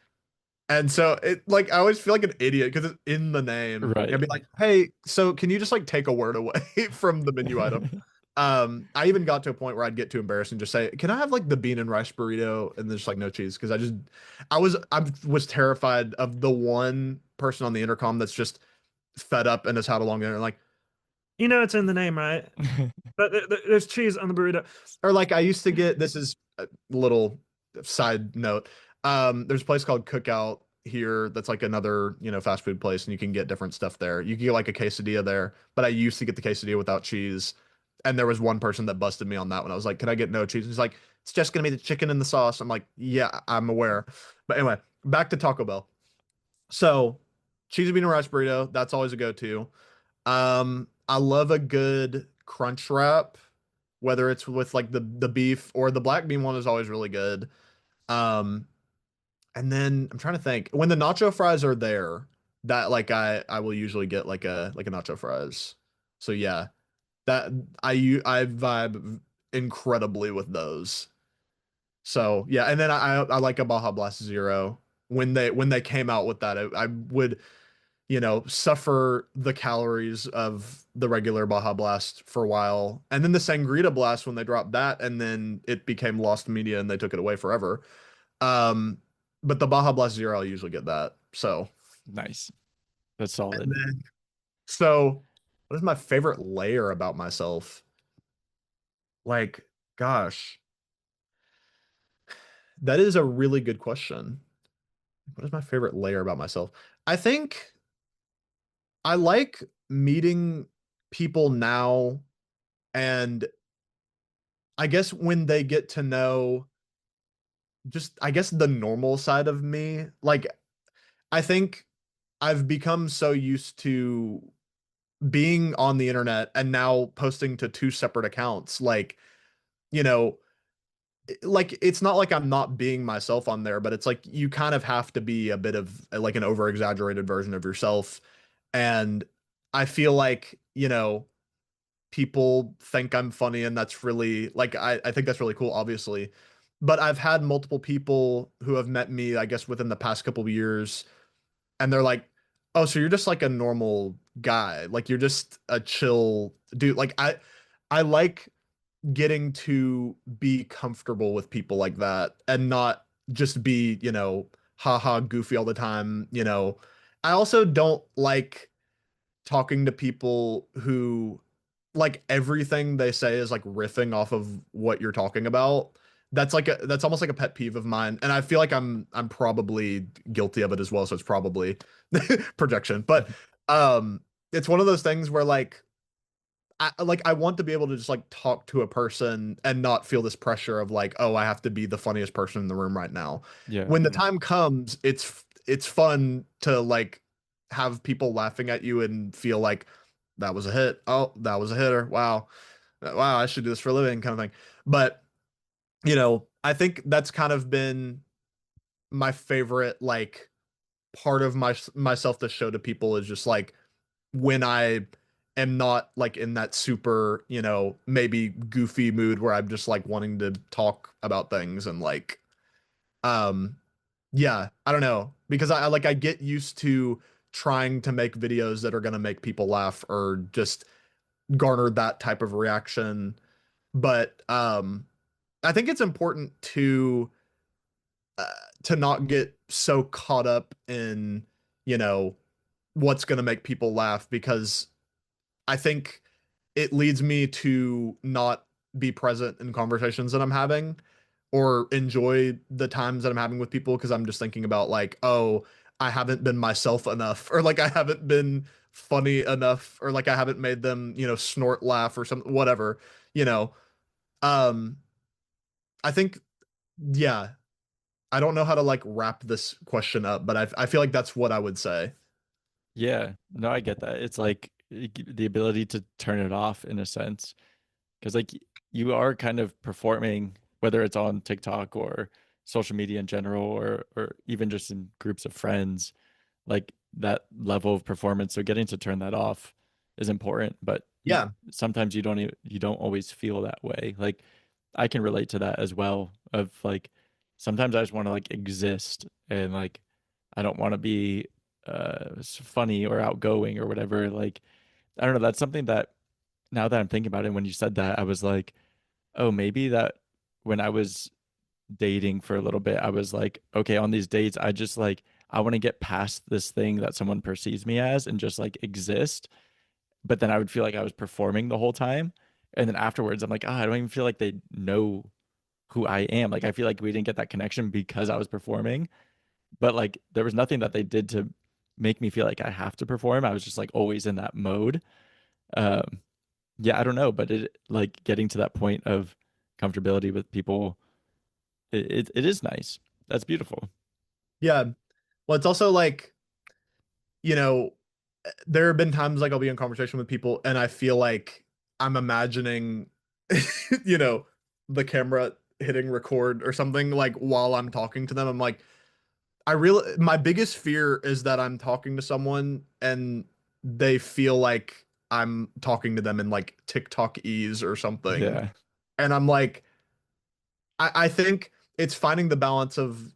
And so it like I always feel like an idiot because it's in the name. Right. I'd be like, hey, so can you just like take a word away from the menu item? I even got to a point where I'd get too embarrassed and just say, "Can I have like the bean and rice burrito and there's like no cheese?" Because I was terrified of the one person on the intercom that's just fed up and has had a long dinner, and like, It's in the name, right? But there's cheese on the burrito. or like I used to get. This is a little side note. There's a place called Cookout here that's like another fast food place, and you can get different stuff there. You can get like a quesadilla there, but I used to get the quesadilla without cheese. And there was one person that busted me on that one. I was like, "Can I get no cheese?" He's like, "It's just gonna be the chicken and the sauce." I'm like, "Yeah, I'm aware." But anyway, back to Taco Bell. So, cheesy bean and rice burrito, that's always a go-to. I love a good crunch wrap, whether it's with like the beef or the black bean one is always really good. Um, and then I'm trying to think when the nacho fries are there, that like I will usually get like a nacho fries. So yeah, that I vibe incredibly with those. So yeah, and then I like a Baja Blast Zero. When they came out with that, I would suffer the calories of the regular Baja Blast for a while. And then the Sangrita Blast when they dropped that, and then it became lost media and they took it away forever. Um, but the Baja Blast Zero, I usually get that. So, Nice. That's and solid. then, so what is my favorite layer about myself? Like, gosh, that is a really good question. What is my favorite layer about myself? I think I like meeting people now, and I guess when they get to know just I guess the normal side of me, like I think I've become so used to being on the internet and now posting to two separate accounts. Like, you know, like it's not like I'm not being myself on there, but it's like you kind of have to be a bit of like an over exaggerated version of yourself. And I feel like, people think I'm funny, and that's really like I think that's really cool, obviously. But I've had multiple people who have met me, I guess, within the past couple of years, and they're like, "Oh, so you're just like a normal guy. Like you're just a chill dude." Like I like getting to be comfortable with people like that and not just be, haha goofy all the time, I also don't like talking to people who like everything they say is like riffing off of what you're talking about. That's almost like a pet peeve of mine, and I feel like I'm probably guilty of it as well, so it's probably projection. But it's one of those things where I want to be able to just like talk to a person and not feel this pressure of like, oh, I have to be the funniest person in the room right now. Yeah. When the time comes, it's fun to like have people laughing at you and feel like that was a hit. Oh, that was a hitter. Wow. Wow, I should do this for a living kind of thing. But, I think that's kind of been my favorite like part of myself to show to people is just like when I am not like in that super, maybe goofy mood where I'm just like wanting to talk about things and like, um, yeah, I don't know because I get used to trying to make videos that are going to make people laugh or just garner that type of reaction. But, I think it's important uh, to not get so caught up in, you know, what's going to make people laugh because I think it leads me to not be present in conversations that I'm having or enjoy the times that I'm having with people because I'm just thinking about like, oh, I haven't been myself enough or like I haven't been funny enough or like I haven't made them, snort laugh or something whatever, you know. Um I think yeah, I don't know how to like wrap this question up, but I feel like that's what I would say. Yeah, no, I get that. It's like the ability to turn it off in a sense, because like you are kind of performing, whether it's on TikTok or social media in general, or even just in groups of friends, like that level of performance. So getting to turn that off is important, but Yeah. sometimes you don't always feel that way. Like I can relate to that as well. Of like sometimes I just want to like exist and like I don't want to be funny or outgoing or whatever. Like I don't know. That's something that now that I'm thinking about it, when you said that, I was like, oh, maybe that when I was dating for a little bit, I was like, okay, on these dates, I just like I want to get past this thing that someone perceives me as and just like exist. But then I would feel like I was performing the whole time. And then afterwards, I'm like, oh, I don't even feel like they know who I am. Like I feel like we didn't get that connection because I was performing. But like there was nothing that they did to make me feel like I have to perform. I was just like always in that mode. Um, yeah, I don't know, but it like getting to that point of comfortability with people, it is nice. That's beautiful. Yeah. Well, it's also like, you know, there have been times like I'll be in conversation with people and I feel like I'm imagining, you know, the camera hitting record or something like while I'm talking to them. I'm like, my biggest fear is that I'm talking to someone and they feel like I'm talking to them in like TikTok ease or something. Yeah. And I'm like, I think it's finding the balance of,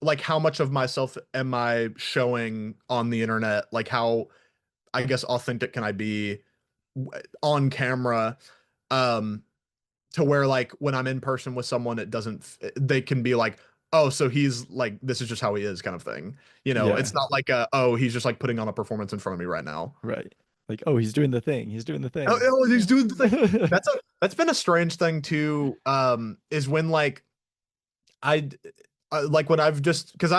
like how much of myself am I showing on the internet? Like how I guess authentic can I be on camera? Um, to where like when I'm in person with someone, it doesn't, they can be like, oh, so he's like, this is just how he is kind of thing. Yeah. It's not like oh, he's just like putting on a performance in front of me right now. Right. Like, oh, he's doing the thing. He's doing the Oh, thing. oh, he's doing the thing. That's been a strange thing too. Is when like I like when I've just because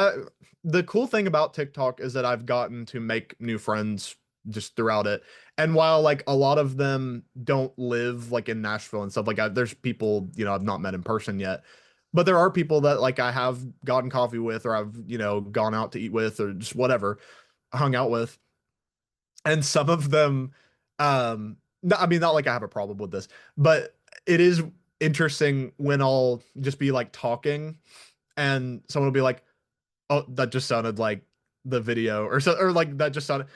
the cool thing about TikTok is that I've gotten to make new friends just throughout it. And while like a lot of them don't live like in Nashville and stuff like that, there's people, I've not met in person yet. But there are people that like I have gotten coffee with or I've, gone out to eat with or just whatever, hung out with. And some of them no, I mean not like I have a problem with this, but it is interesting when I'll just be like talking and someone will be like, "Oh, that just sounded like the video," or so, or like that just sounded.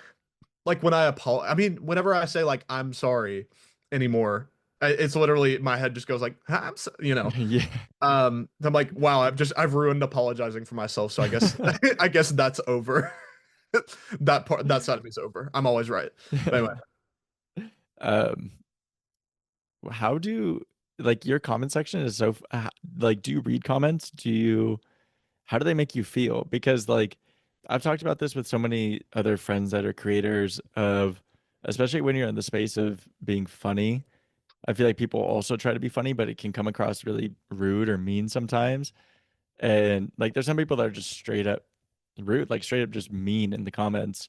like when I mean, whenever I say like I'm sorry anymore, it's literally my head just goes like I'm so, Yeah. I'm like, wow, I've ruined apologizing for myself, so I guess I guess that's over. That side of me's over. I'm always right. But anyway, Um, how do like your comment section is so like do you read comments? How do they make you feel? Because like I've talked about this with so many other friends that are creators of, especially when you're in the space of being funny. I feel like people also try to be funny, but it can come across really rude or mean sometimes. And like there's some people that are just straight up rude, like straight up just mean in the comments.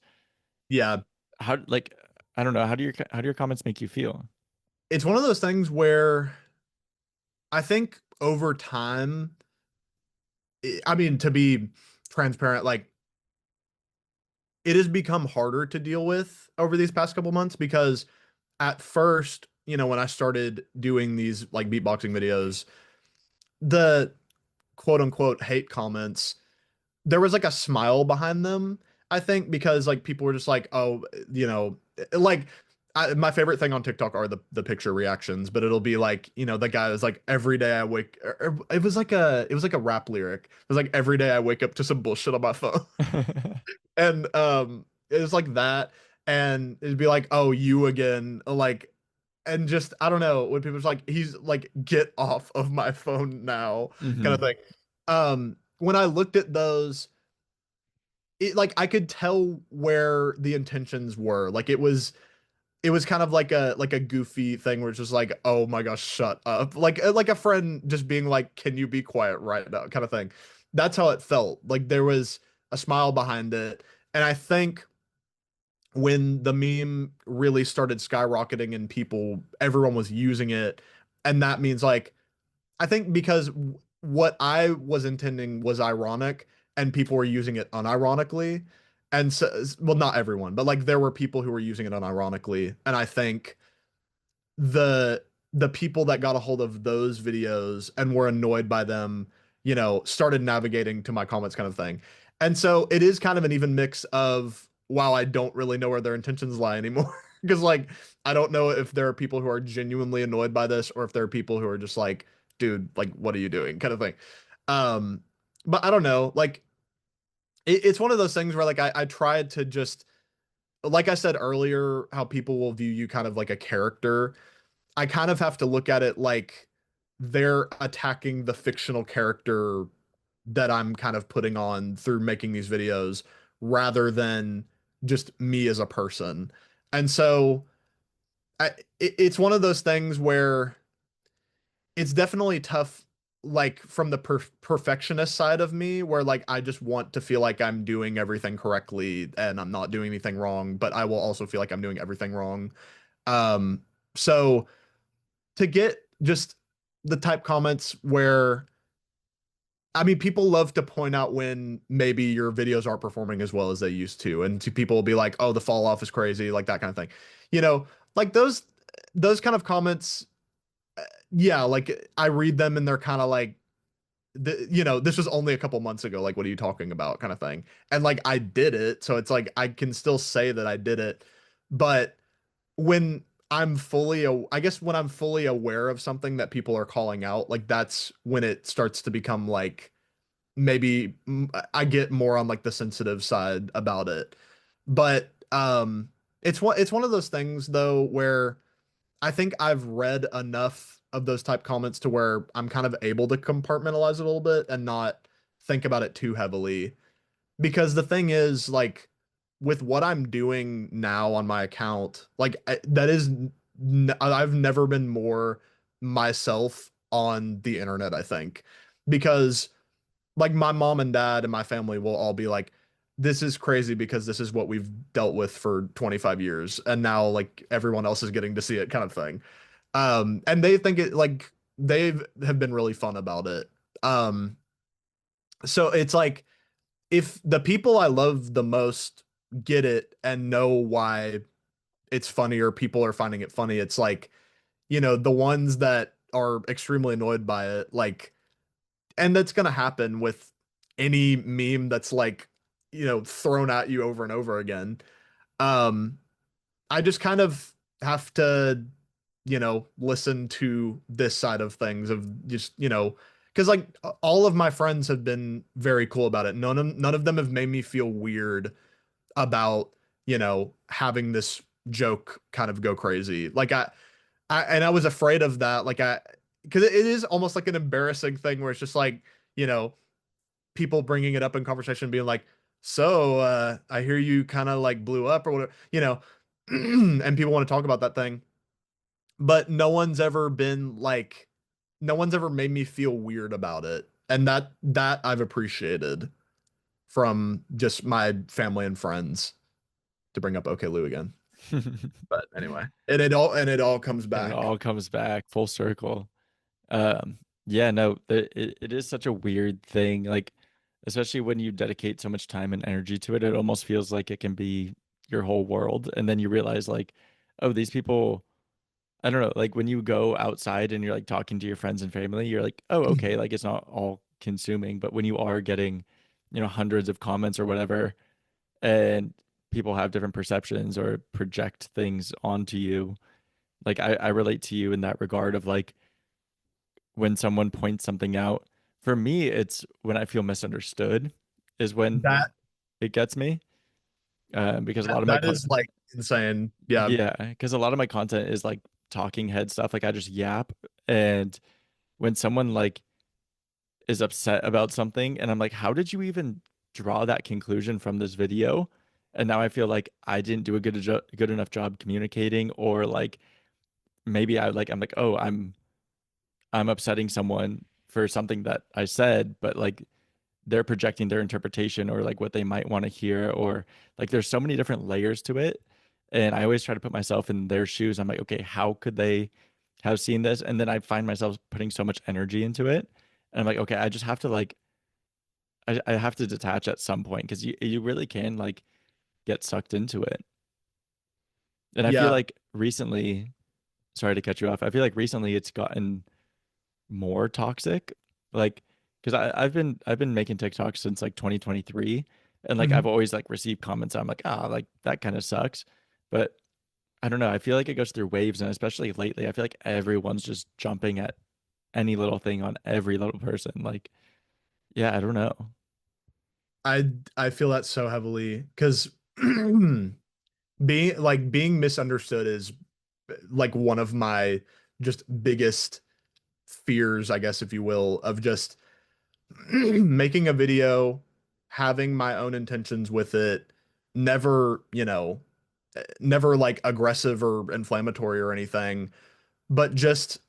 yeah, How like I don't know, how do your comments make you feel? it's one of those things where I think over time, I mean, to be transparent, like it has become harder to deal with over these past couple months because at first, when I started doing these like beatboxing videos, the quote unquote hate comments, there was like a smile behind them, I think, because like people were just like, oh, like my favorite thing on TikTok are the picture reactions, but it'll be like, the guy was like, every day I wake, it was like a rap lyric. It was like, every day I wake up to some bullshit on my phone. And it was like that. And it'd be like, oh, you again. Like, and just, I don't know, when people's like, he's like, get off of my phone now, kind of Hmm. thing. When I looked at those, it like I could tell where the intentions were. Like it was kind of like a goofy thing where it's just like, oh my gosh, shut up. Like a friend just being like, can you be quiet right now, kind of thing. That's how it felt. Like there was a smile behind it. And I think when the meme really started skyrocketing and everyone was using it, and that means like I think because what I was intending was ironic and people were using it unironically. And so, well, not everyone, but like there were people who were using it unironically. And I think the the people that got a hold of those videos and were annoyed by them, started navigating to my comments, kind of thing. And so it is kind of an even mix of, wow, I don't really know where their intentions lie anymore. Because like I don't know if there are people who are genuinely annoyed by this or if there are people who are just like, dude, like what are you doing, kind of thing. Um, but I don't know. Like it's one of those things where like I tried to just, like I said earlier, how people will view you kind of like a character. I kind of have to look at it like they're attacking the fictional character that I'm kind of putting on through making these videos rather than just me as a person. And so it's one of those things where it's definitely tough, like from the perfectionist side of me, where like I just want to feel like I'm doing everything correctly and I'm not doing anything wrong, but I will also feel like I'm doing everything wrong. So to get just the type comments where, I mean, people love to point out when maybe your videos aren't performing as well as they used to, and people will be like, "Oh, the fall off is crazy," like that kind of thing. You know, like those kind of comments. Yeah, like I read them and they're kind of like, this was only a couple months ago. Like, what are you talking about, kind of thing. And like I did it, so it's like I can still say that I did it, but when I guess when I'm fully aware of something that people are calling out, like that's when it starts to become like maybe I get more on like the sensitive side about it. But it's one of those things though where I think I've read enough of those type comments to where I'm kind of able to compartmentalize it a little bit and not think about it too heavily. Because the thing is, like, with what I'm doing now on my account, like, that is, I've never been more myself on the internet, I think. Because, like, my mom and dad and my family will all be like, this is crazy because this is what we've dealt with for 25 years. And now, like, everyone else is getting to see it, kind of thing. And they think it, like, have been really fun about it. Um, so it's like, if the people I love the most get it and know why it's funny or people are finding it funny, it's like, the ones that are extremely annoyed by it, like, and that's gonna happen with any meme that's like, thrown at you over and over again. I just kind of have to, listen to this side of things of just, because like all of my friends have been very cool about it. None of them have made me feel weird about, having this joke kind of go crazy. Like I was afraid of that. Because it is almost like an embarrassing thing where it's just like, you know, people bringing it up in conversation, being like, so I hear you kind of like blew up or whatever, and people want to talk about that thing. But no one's ever made me feel weird about it. And that I've appreciated from just my family and friends, to bring up OK Lou again. But anyway, and it all comes And it back. all comes back full circle. Yeah, no, it is such a weird thing. Like, especially when you dedicate so much time and energy to it, it almost feels like it can be your whole world. And then you realize, like, oh, these people, I don't know, like when you go outside and you're like talking to your friends and family, you're like, oh, okay, like it's not all consuming. But when you are getting, hundreds of comments or whatever, and people have different perceptions or project things onto you, like I relate to you in that regard of like when someone points something out. For me, it's when I feel misunderstood is when That it gets me. Because a lot of my that is like insane. Yeah. yeah, because a lot of my content is like talking head stuff. Like I just yap, and when someone like is upset about something, and I'm like, how did you even draw that conclusion from this video? And now I feel like I didn't do a good enough job communicating, or like maybe I'm like, oh, I'm upsetting someone for something that I said, but like they're projecting their interpretation or like what they might want to hear, or like there's so many different layers to it. And I always try to put myself in their shoes. I'm like, okay, how could they have seen this? And then I find myself putting so much energy into it. And I'm like, okay, I just have to like I have to detach at some point because you really can like get sucked into it. And I feel Yeah. like recently, sorry to cut you off. I feel like recently it's gotten more toxic. Like, because I've been making TikToks since like 2023, and like I've Mhm. always like received comments. I'm like, ah, like that kind of sucks. But I don't know. I feel like it goes through waves, and especially lately, I feel like everyone's just jumping at any little thing on every little person. Like, yeah, I don't know. I feel that so heavily because being misunderstood is like one of my just biggest fears, I guess, if you will, of just making a video, having my own intentions with it, never, never like aggressive or inflammatory or anything, but just,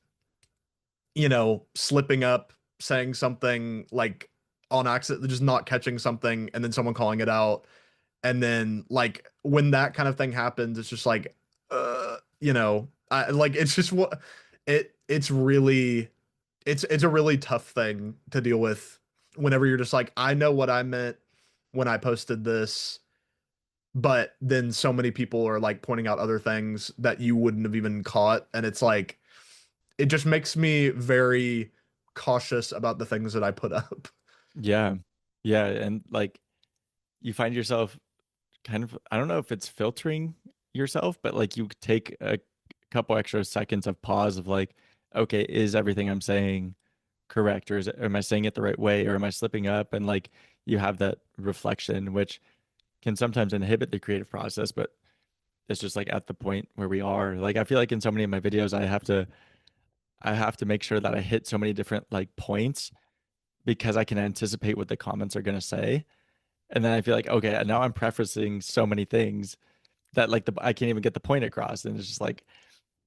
slipping up, saying something like on accident, just not catching something, and then someone calling it out. And then like when that kind of thing happens, it's just like, I like it's just what it's really it's a really tough thing to deal with whenever you're just like, I know what I meant when I posted this, but then so many people are like pointing out other things that you wouldn't have even caught, and it's like it just makes me very cautious about the things that I put up. Yeah, yeah, and like you find yourself kind of, I don't know if it's filtering yourself, but like you take a couple extra seconds of pause of like, okay, is everything I'm saying correct, or am I saying it the right way, or am I slipping up? And like you have that reflection, which can sometimes inhibit the creative process, but it's just like at the point where we are. Like I feel like in so many of my videos, I have to make sure that I hit so many different like points because I can anticipate what the comments are gonna say. And then I feel like, okay, now I'm prefacing so many things that like I can't even get the point across. And it's just like,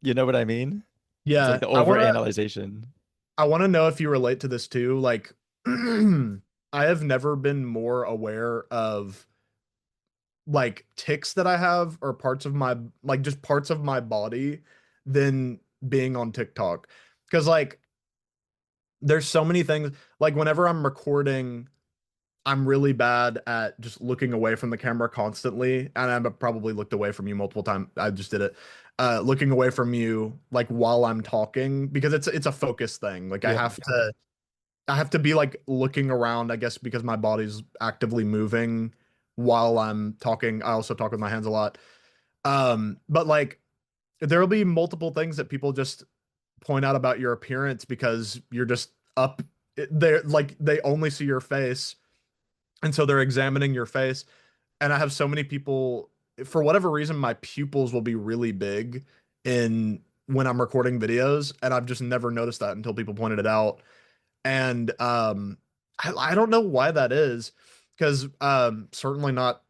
you know what I mean? It's like Yeah, the I want to overanalyzation. I want to know if you relate to this too. Like, I have never been more aware of like ticks that I have or parts of my like just parts of my body than being on TikTok. Because like there's so many things like whenever I'm recording, I'm really bad at just looking away from the camera constantly. And I've probably looked away from you multiple times. I just did it. Looking away from you like while I'm talking because it's a focus thing. Like Yeah. I have to be like looking around, I guess, because my body's actively moving while I'm talking. I also talk with my hands a lot. But like there'll be multiple things that people just point out about your appearance because you're just up they're like they only see your face, and so they're examining your face. And I have so many people, for whatever reason, my pupils will be really big in when I'm recording videos, and I've just never noticed that until people pointed it out. And I don't know why that is, because certainly not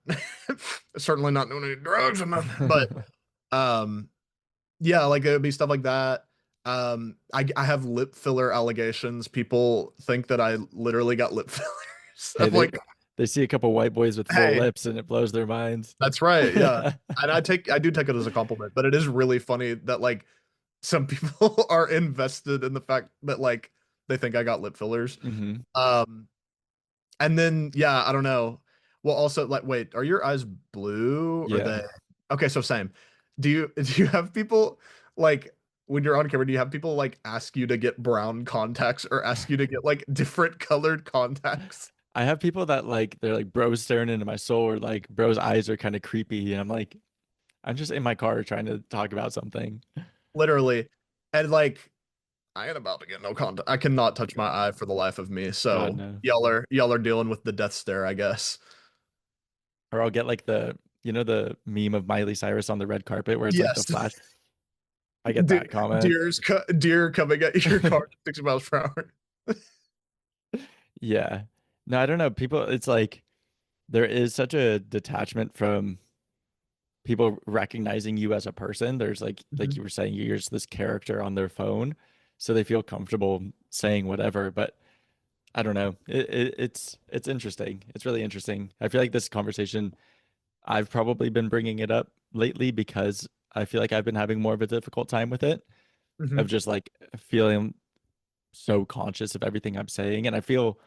certainly not doing any drugs or nothing, but um yeah, like it would be stuff like that. I have lip filler allegations. People think that I literally got lip fillers. Hey, I'm like, they see a couple white boys with full hey, lips and it blows their minds. that's right. Yeah. And I do take it as a compliment, but it is really funny that like some people are invested in the fact that like they think I got lip fillers. Hmm. Um and then yeah, I don't know. Well, also like wait, are your eyes blue or Yeah. they okay, so same. Do you have people like when you're on camera, do you have people like ask you to get brown contacts or ask you to get like different colored contacts? I have people that like they're like bro's staring into my soul or like bro's eyes are kind of creepy and I'm like I'm just in my car trying to talk about something. Literally. And like I ain't about to get no contact. I cannot touch my eye for the life of me. God So no. y'all are dealing with the death stare, I guess. Or I'll get like the the meme of Miley Cyrus on the red carpet where it's like the Yes. flash. I get that comment. Deer coming at your car 60 miles per hour. Yeah. No, I don't know. People, it's like there is such a detachment from people recognizing you as a person. There's like Mhm. you were saying, you're just this character on their phone, so they feel comfortable saying whatever. But I don't know. It's interesting. It's really interesting. I feel like this conversation, I've probably been bringing it up lately because I feel like I've been having more of a difficult time with it, of Mhm. just like feeling so conscious of everything I'm saying, and I feel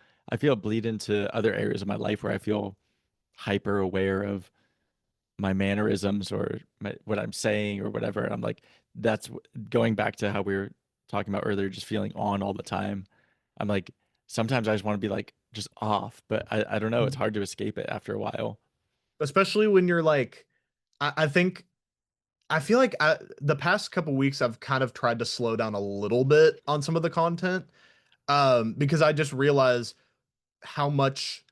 bleed into other areas of my life where I feel hyper aware of my mannerisms or what I'm saying or whatever. And I'm like, that's going back to how we were talking about earlier, just feeling on all the time. I'm like, sometimes I just want to be like just off, but I don't know. It's hard to escape it after a while. Especially when you're like, I think I feel like the past couple weeks I've kind of tried to slow down a little bit on some of the content, because I just realize how much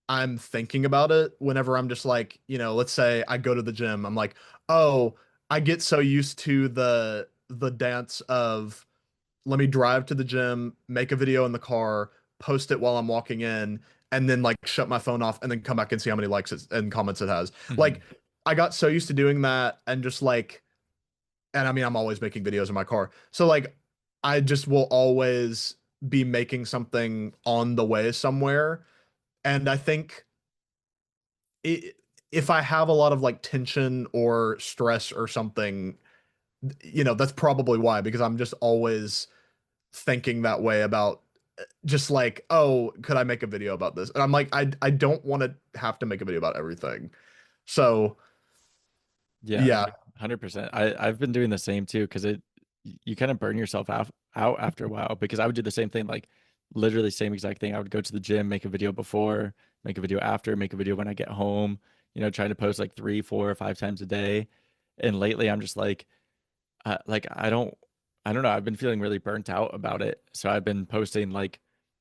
I'm thinking about it whenever I'm just like, let's say I go to the gym. I'm like, oh, I get so used to the dance of let me drive to the gym, make a video in the car, post it while I'm walking in, and then like shut my phone off and then come back and see how many likes and comments it has. Hmm. Like I got so used to doing that and just like, and I mean, I'm always making videos in my car. So like I just will always be making something on the way somewhere. And I think it, if I have a lot of like tension or stress or something, that's probably why, because I'm just always thinking that way about just like, oh, could I make a video about this? And I'm like, I don't want to have to make a video about everything. So Yeah, yeah. 100%. I've been doing the same too because you kind of burn yourself out after a while because I would do the same thing, like literally same exact thing. I would go to the gym, make a video before, make a video after, make a video when I get home, trying to post like 3, 4, or 5 times a day. And lately I'm just like I don't know. I've been feeling really burnt out about it. So I've been posting like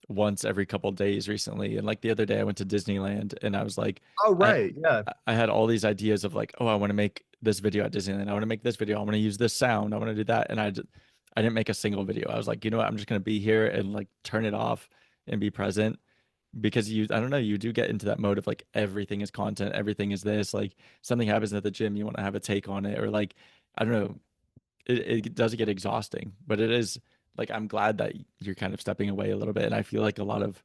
once every couple days recently. And like the other day I went to Disneyland and I was like Oh, I right. Yeah. I had all these ideas of like, oh, I want to make this video at Disneyland. I want to make this video. I want to use this sound. I want to do that. And I didn't make a single video. I was like, you know what? I'm just going to be here and like turn it off and be present because I don't know, you do get into that mode of like everything is content, everything is this, like something happens at the gym, you want to have a take on it or like, I don't know, it does get exhausting, but it is like I'm glad that you're kind of stepping away a little bit. And I feel like a lot of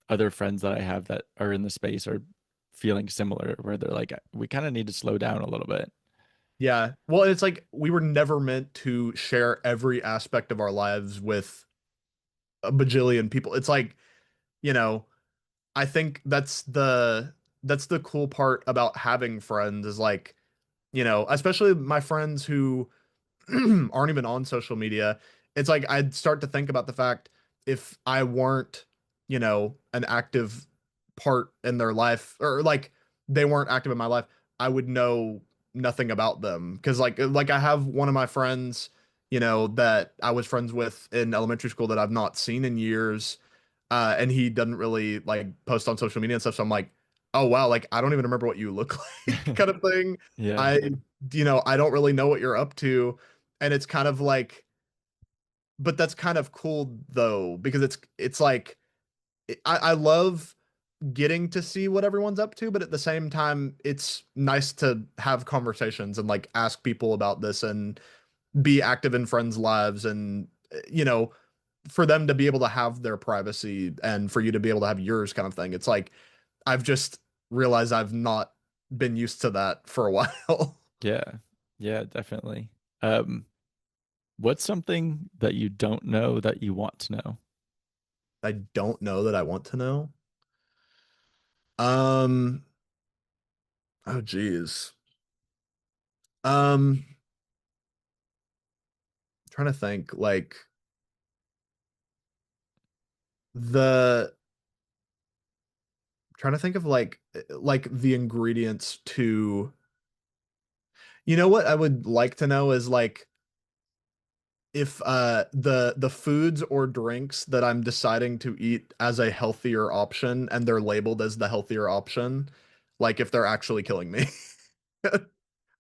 other friends that I have that are in the space are feeling similar, where they're like, we kind of need to slow down a little bit. Yeah. Well, it's like we were never meant to share every aspect of our lives with a bajillion people. It's like, you know, I think that's the cool part about having friends is like, especially my friends who aren't even on social media. It's like I'd start to think about the fact if I weren't, an active part in their life or like they weren't active in my life, I would know nothing about them. Because like I have one of my friends, that I was friends with in elementary school that I've not seen in years, and he doesn't really like post on social media and stuff. So I'm like, oh wow, like I don't even remember what you look like, kind of thing. Yeah. I, I don't really know what you're up to, and it's kind of like, but that's kind of cool though because it's like I love getting to see what everyone's up to, but at the same time, it's nice to have conversations and like ask people about this and be active in friends' lives and you know, for them to be able to have their privacy and for you to be able to have yours kind of thing. It's like I've just realized I've not been used to that for a while. Yeah. Yeah, definitely. Um, what's something that you don't know that you want to know? I don't know that I want to know. Um, oh geez. Um, trying to think like the trying to think of like the ingredients to what I would like to know is like if the foods or drinks that I'm deciding to eat as a healthier option and they're labeled as the healthier option, like if they're actually killing me.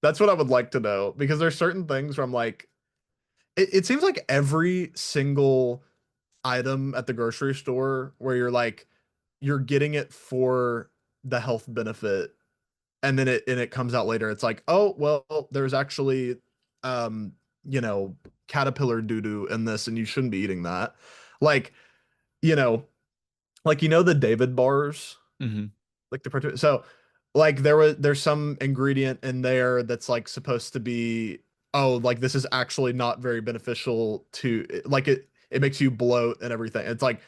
That's what I would like to know because there's certain things where I'm like it seems like every single item at the grocery store where you're getting it for the health benefit and then it comes out later it's like oh well there's actually um you know caterpillar doo-doo in this and you shouldn't be eating that like you know the David bars Hmm. like so there's some ingredient in there that's like supposed to be oh like this is actually not very beneficial to like it makes you bloat and everything it's like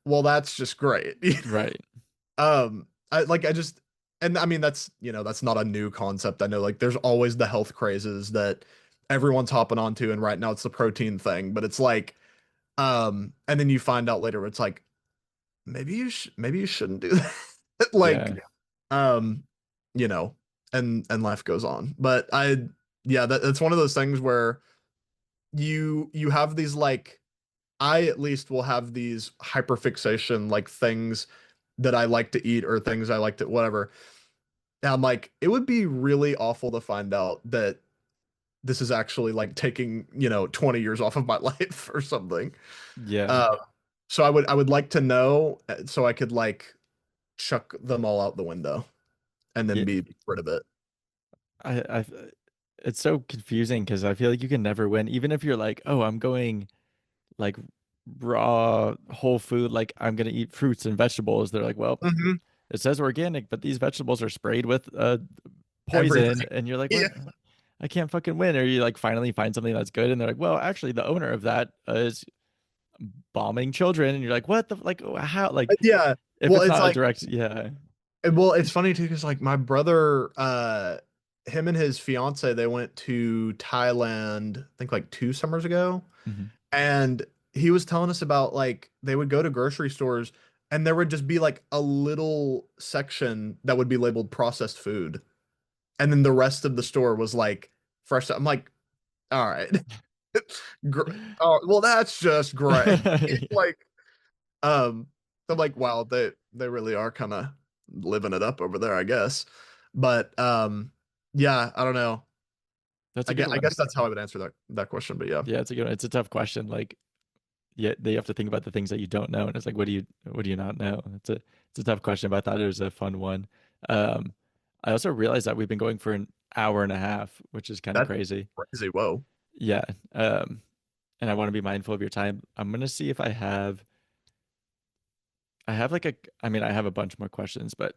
well that's just great. Right. I just and I mean that's not a new concept. I know like there's always the health crazes that everyone's hopping onto and right now it's the protein thing, but it's like and then you find out later it's like maybe you shouldn't do that. Yeah. Like um you know and life goes on. But that's one of those things where you have these like I at least will have these hyperfixation like things that I like to eat or things I like to whatever. And I'm like, it would be really awful to find out that this is actually like taking, 20 years off of my life or something. Yeah. Uh, so I would like to know so I could like chuck them all out the window and then Yeah. be rid of it. I it's so confusing because I feel like you can never win. Even if you're like, oh, I'm going like raw whole food, like I'm gonna eat fruits and vegetables. They're like, well, Hmm. it says organic, but these vegetables are sprayed with poison, Everything. and you're like, Yeah. what? I can't fucking win. Or you like finally find something that's good, and they're like, well, actually, the owner of that is bombing children, and you're like, what the like how like Yeah. if Well, it's it's not a like direct, yeah. It's funny too because like my brother, him and his fiance, they went to Thailand, I think like 2 summers ago, Hmm. and he was telling us about like they would go to grocery stores and there would just be like a little section that would be labeled processed food, and then the rest of the store was like fresh. I'm like, all right, oh well, that's just great. Like, um, I'm like, wow, they really are kind of living it up over there, I guess. But yeah, I don't know. That's I a good guess, I one. guess that's how I would answer that question. But yeah, Yeah, it's a good one. It's a tough question. Like, yeah, they have to think about the things that you don't know, and it's like, what do you not know? It's a tough question, but I thought it was a fun one. Um, I also realized that we've been going for an hour and a half, which is kind of that's crazy. crazy. Whoa. Yeah. And I want to be mindful of your time. I'm gonna see if I have like a, I mean, I have a bunch more questions, but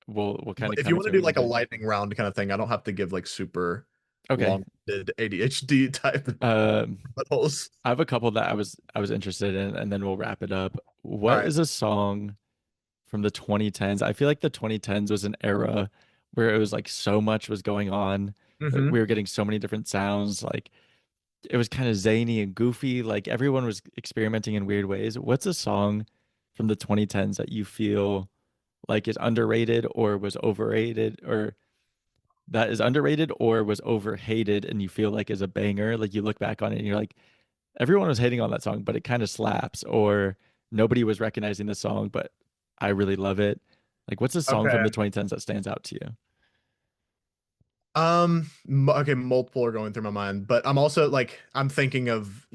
we'll kind of If you come want to to it do when we like a do. lightning round kind of thing, I don't have to give like super Okay. long-winded ADHD type Um, riddles. I have a couple that I was interested in, and then we'll wrap it up. All What right. is a song from the 2010s? I feel like the 2010s was an era where it was like so much was going on. We Mm-hmm. were getting so many different sounds. Like it was kind of zany and goofy. Like everyone was experimenting in weird ways. What's a song from the 2010s that you feel like is underrated or was overrated or that is underrated or was overhated and you feel like is a banger? Like you look back on it and you're like, everyone was hating on that song, but it kind of slaps, or nobody was recognizing the song, but I really love it. Like, what's a song from Okay. the 2010s that stands out to you? Okay, multiple are going through my mind, but I'm also like I'm thinking of,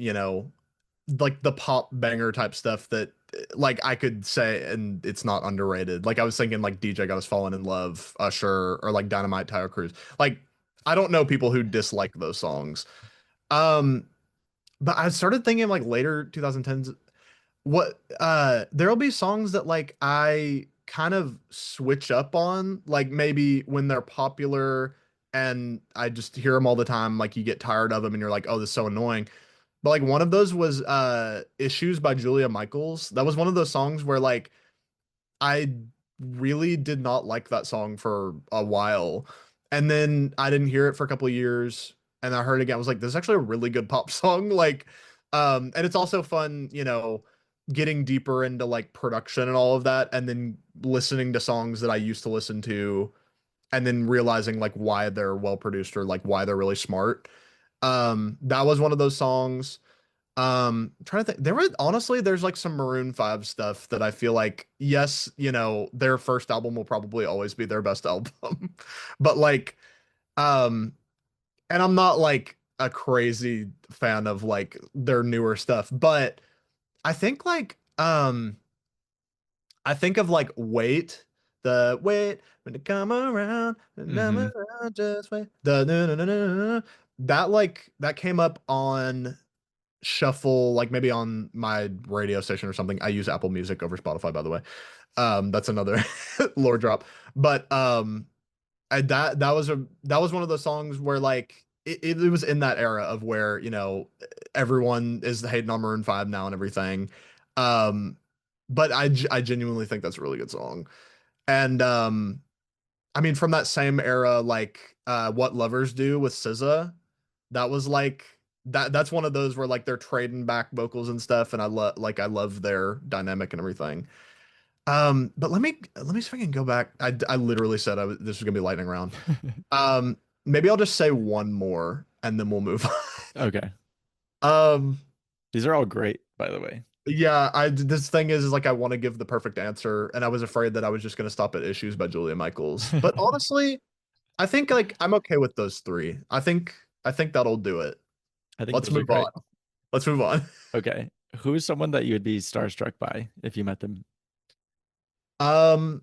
like the pop banger type stuff that like I could say and it's not underrated. Like I was thinking like DJ Got Us Falling in Love, Usher, or like Dynamite Tyler Cruz. Like I don't know people who dislike those songs. Um, but I started thinking like later 2010s, there'll be songs that like I kind of switch up on, like maybe when they're popular and I just hear them all the time, like you get tired of them and you're like, oh, this is so annoying. But like one of those was Issues by Julia Michaels. That was one of those songs where like I really did not like that song for a while. And then I didn't hear it for a couple of years and I heard it again. I was like, this is actually a really good pop song. Like, and it's also fun, getting deeper into like production and all of that, and then listening to songs that I used to listen to and then realizing like why they're well produced or like why they're really smart. That was one of those songs. Trying to think. There's like some Maroon 5 stuff that I feel like, yes, their first album will probably always be their best album. But like, um, and I'm not like a crazy fan of like their newer stuff, but I think like, I think of like Wait, the Wait when to come around, and I'm Hmm. around, just wait. The no no no no no. No. That like that came up on shuffle, like maybe on my radio station or something. I use Apple Music over Spotify, by the way. That's another lore drop. But that was one of those songs where like it was in that era of where everyone is hating on Maroon 5 now and everything. Um, but I genuinely think that's a really good song. And I mean from that same era, like What Lovers Do with SZA, that was like that's one of those where like they're trading back vocals and stuff, and I love their dynamic and everything. But let me see if I can go back. I literally said this was gonna be lightning round. Um, Maybe I'll just say one more and then we'll move Okay. on. These are all great, by the way. Yeah, this thing is like I want to give the perfect answer, and I was afraid that I was just gonna stop at Issues by Julia Michaels. But honestly, I think like I'm okay with those three. I think that'll do it. I think Let's those are move on. great. Let's move on. Okay. Who is someone that you would be starstruck by if you met them? Um,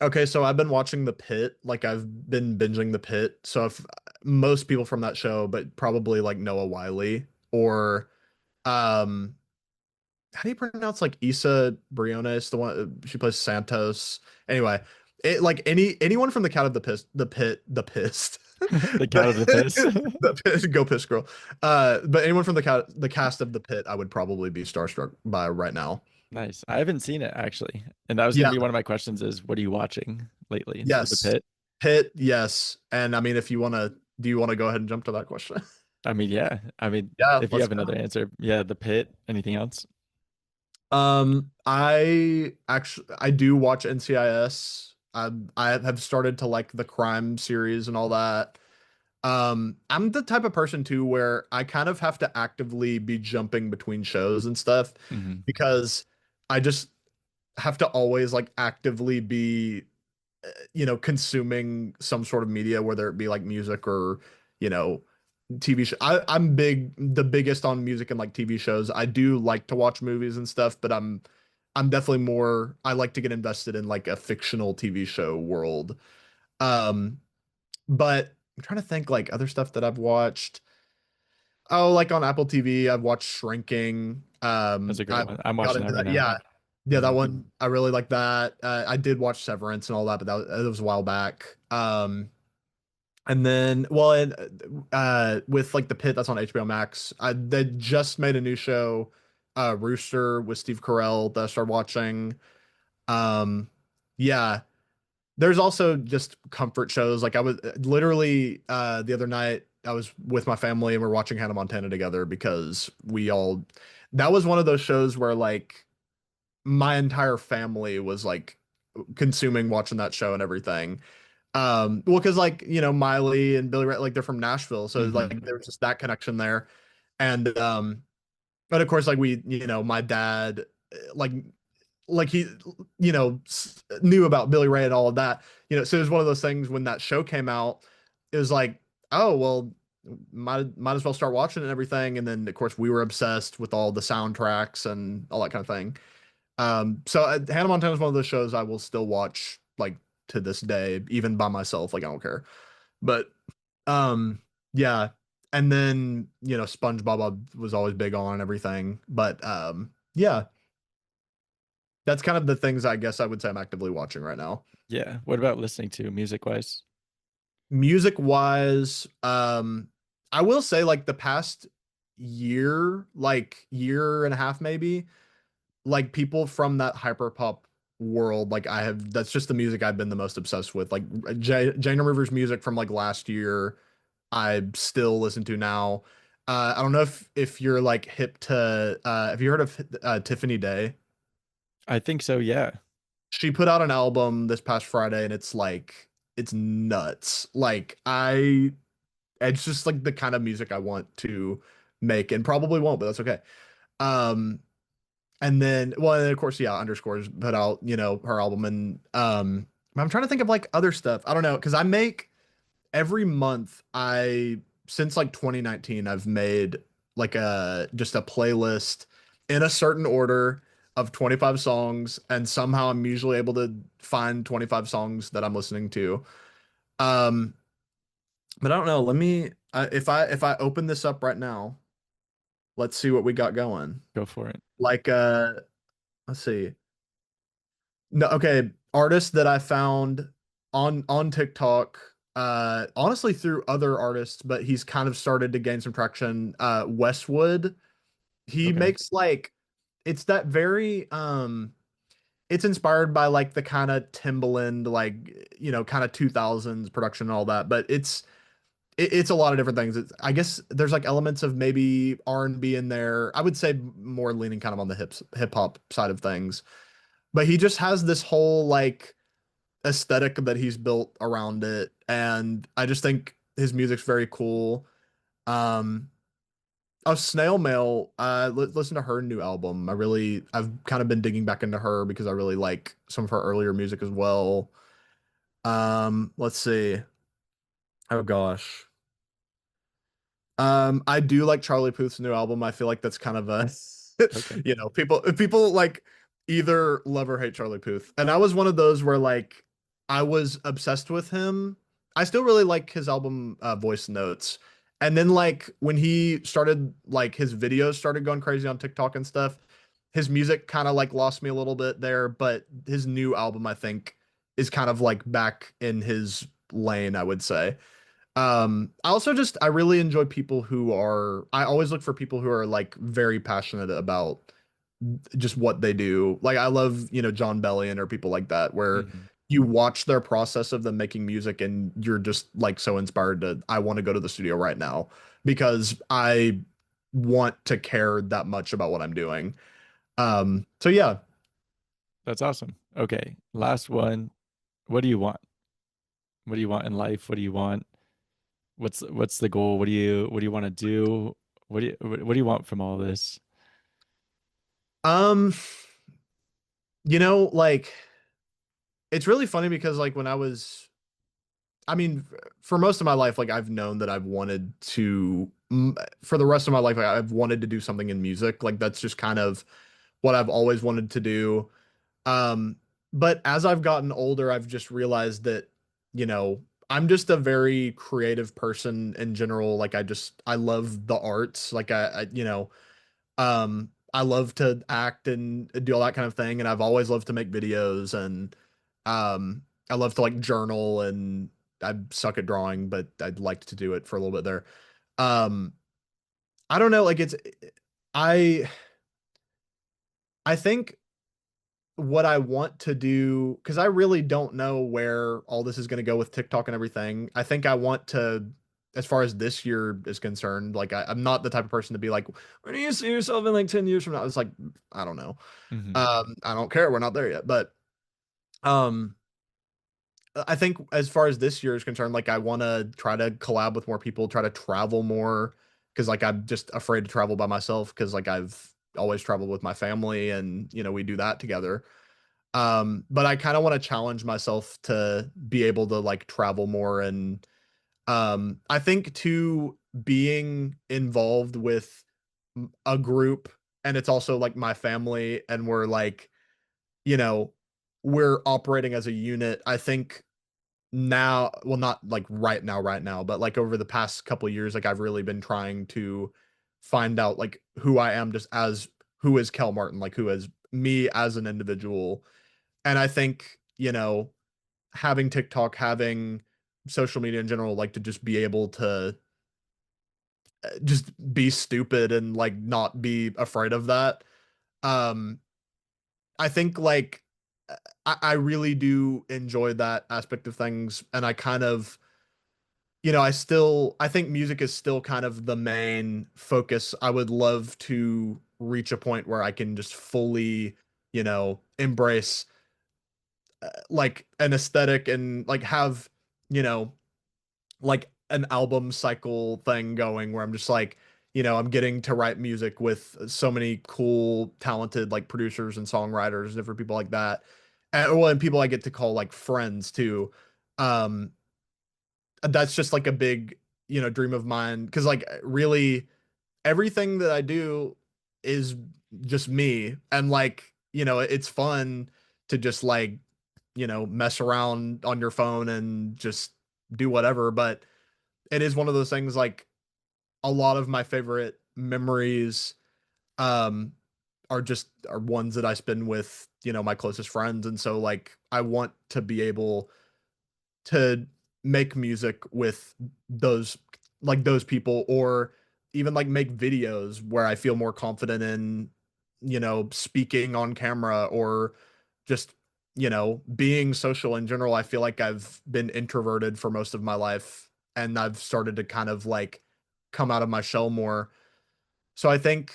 okay, so I've been watching The Pit, like I've been binging The Pit. So if most people from that show, but probably like Noah Wiley or um how do you pronounce like Issa Briones, the one she plays Santos. Anyway, it like anyone from the cat of the piss the pit the pissed The cat of the piss. the piss, go piss girl. But anyone from the cast of the pit, I would probably be starstruck by right now. Nice. I haven't seen it actually. And that was going to Yeah, be one of my questions is what are you watching lately? So The yes, Pit. Pit, yes. And I mean, if you wanna, do you want to go ahead and jump to that question? I mean, yeah. I mean, Yeah, if you let's have another go. answer, yeah, The Pit. Anything else? I do watch NCIS. I have started to like the crime series and all that. I'm the type of person too where I kind of have to actively be jumping between shows and stuff Hmm. because I just have to always like actively be consuming some sort of media, whether it be like music or you know TV show. I'm the biggest on music and like TV shows. I do like to watch movies and stuff, but I'm definitely more. I like to get invested in like a fictional TV show world. Um, but I'm trying to think like other stuff that I've watched. Oh, like on Apple TV, I've watched Shrinking. That's a great I one. I'm got watching that into right that. now. Yeah, yeah, that Hmm. one I really like that. I did watch Severance and all that, but that was a while back. And then well, and with like the Pit that's on HBO Max, they just made a new show, Rooster with Steve Carell that I started watching. Um, yeah, there's also just comfort shows. Like I was literally the other night I was with my family and we're watching Hannah Montana together because we all that was one of those shows where like my entire family was like consuming watching that show and everything. Well, because like Miley and Billy Ray, like they're from Nashville, so Hmm. like there was just that connection there, and but of course like my dad like he knew about Billy Ray and all of that, so it was one of those things when that show came out, it was like, oh well, might as well start watching it and everything, and then of course we were obsessed with all the soundtracks and all that kind of thing. So Hannah Montana is one of those shows I will still watch like to this day, even by myself. Like I don't care. But um, yeah. And then SpongeBob I was always big on and everything. But yeah, that's kind of the things I guess I would say I'm actively watching right now. Yeah. What about listening to music wise? Music wise, I will say like the past year, like year and a half maybe, like people from that hyperpop world, like that's just the music I've been the most obsessed with. Like Jane Rivers music from like last year, I still listen to now. I don't know if you're like hip to have you heard of Tiffany Day? I think so. Yeah. She put out an album this past Friday and it's like it's nuts. Like it's just like the kind of music I want to make and probably won't, but that's okay. Um And then, well, and of course, yeah, Underscores put out, her album, and I'm trying to think of like other stuff. I don't know, because I make every month. Since like 2019, I've made like just a playlist in a certain order of 25 songs, and somehow I'm usually able to find 25 songs that I'm listening to. Um, but I don't know. Let me, if I open this up right now, let's see what we got going. Go for it. Like, let's see. No, okay. Artists that I found on TikTok, honestly through other artists, but he's kind of started to gain some traction. Westwood, he Okay. makes like it's that very it's inspired by like the kind of Timbaland, like kind of 2000s production and all that, but it's a lot of different things. I guess there's like elements of maybe R&B in there. I would say more leaning kind of on the hip hop side of things, but he just has this whole like aesthetic that he's built around it, and I just think his music's very cool. Um, Snail Mail, listen to her new album. I've kind of been digging back into her because I really like some of her earlier music as well. Let's see. Oh gosh. I do like Charlie Puth's new album. I feel like that's kind of a, Okay. people like either love or hate Charlie Puth. And I was one of those where like I was obsessed with him. I still really like his album Voice Notes. And then like when he started like his videos started going crazy on TikTok and stuff, his music kind of like lost me a little bit there, but his new album I think is kind of like back in his lane, I would say. I also just I really enjoy people who are I always look for people who are like very passionate about just what they do. Like I love, John Bellion or people like that where Hmm. you watch their process of them making music and you're just like so inspired to I want to go to the studio right now because I want to care that much about what I'm doing. So yeah. That's awesome. Okay. Last one. What do you want? What do you want in life? What do you want? What's the goal? What do you want to do? What do you want from all this? Um, like it's really funny because like when I mean, for most of my life, like I've known that I've wanted to, for the rest of my life, like, I've wanted to do something in music. Like that's just kind of what I've always wanted to do. Um, but as I've gotten older, I've just realized that, you know, I'm just a very creative person in general. Like I love the arts. Like I love to act and do all that kind of thing. And I've always loved to make videos and, I love to like journal and I suck at drawing, but I'd like to do it for a little bit there. Um, I don't know, like I I think what I want to do because I really don't know where all this is going to go with TikTok and everything. I think I want to, as far as this year is concerned, like I'm not the type of person to be like, where do you see yourself in like 10 years from now? It's like, I don't know. Hmm. I don't care. We're not there yet, but um I think as far as this year is concerned, like I want to try to collab with more people, try to travel more because like I'm just afraid to travel by myself because like I've always traveled with my family and we do that together. But I kind of want to challenge myself to be able to like travel more and I think too being involved with a group and it's also like my family and we're like, you know, we're operating as a unit. I think now, well, not like right now, but like over the past couple years, like I've really been trying to find out like who I am just as who is Kell Martin, like who is me as an individual. And I think, having TikTok, having social media in general, like to just be able to just be stupid and like not be afraid of that. Um, I think like I really do enjoy that aspect of things, and I kind of I think music is still kind of the main focus. I would love to reach a point where I can just fully, embrace like an aesthetic and like have, you know, like an album cycle thing going where I'm just like, I'm getting to write music with so many cool, talented like producers and songwriters and different people like that. And people I get to call like friends too. Um, that's just like a big, dream of mine. Cause like really everything that I do is just me. And like, it's fun to just like, mess around on your phone and just do whatever. But it is one of those things like a lot of my favorite memories um are ones that I spend with, my closest friends. And so like I want to be able to make music with those those people or even like make videos where I feel more confident in, speaking on camera or just, being social in general. I feel like I've been introverted for most of my life and I've started to kind of like come out of my shell more. So I think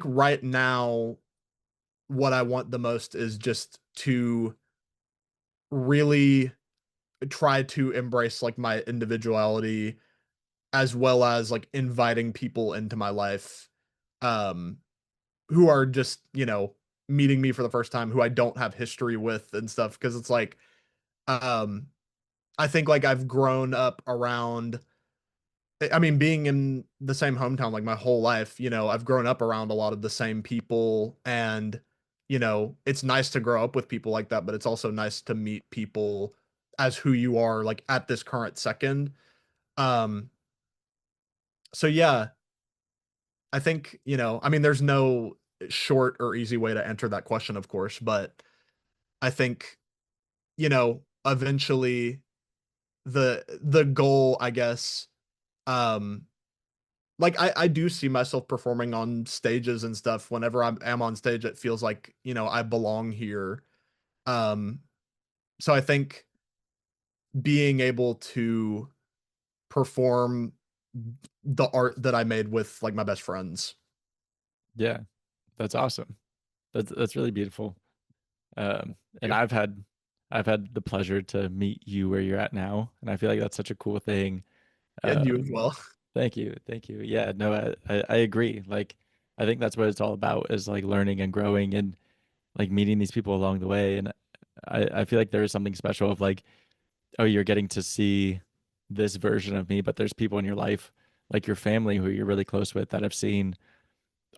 right now what I want the most is just to really try to embrace like my individuality as well as like inviting people into my life um who are just, meeting me for the first time who I don't have history with and stuff because it's like um I think like I've grown up around I mean being in the same hometown like my whole life, I've grown up around a lot of the same people and it's nice to grow up with people like that, but it's also nice to meet people as who you are like at this current second. Um so yeah, I think, I mean there's no short or easy way to answer that question of course, but I think, eventually the goal, I guess, um like I do see myself performing on stages and stuff. Whenever am on stage, it feels like, I belong here. Um, so I think being able to perform the art that I made with like my best friends. Yeah, that's awesome. That's really beautiful. And You I've had the pleasure to meet you where you're at now, and I feel like that's such a cool thing. and you as Um, well. Thank you, thank you. Yeah, no, I agree. Like, I think that's what it's all about is like learning and growing and like meeting these people along the way. And I feel like there is something special of like, oh, you're getting to see this version of me, but there's people in your life, like your family, who you're really close with, that have seen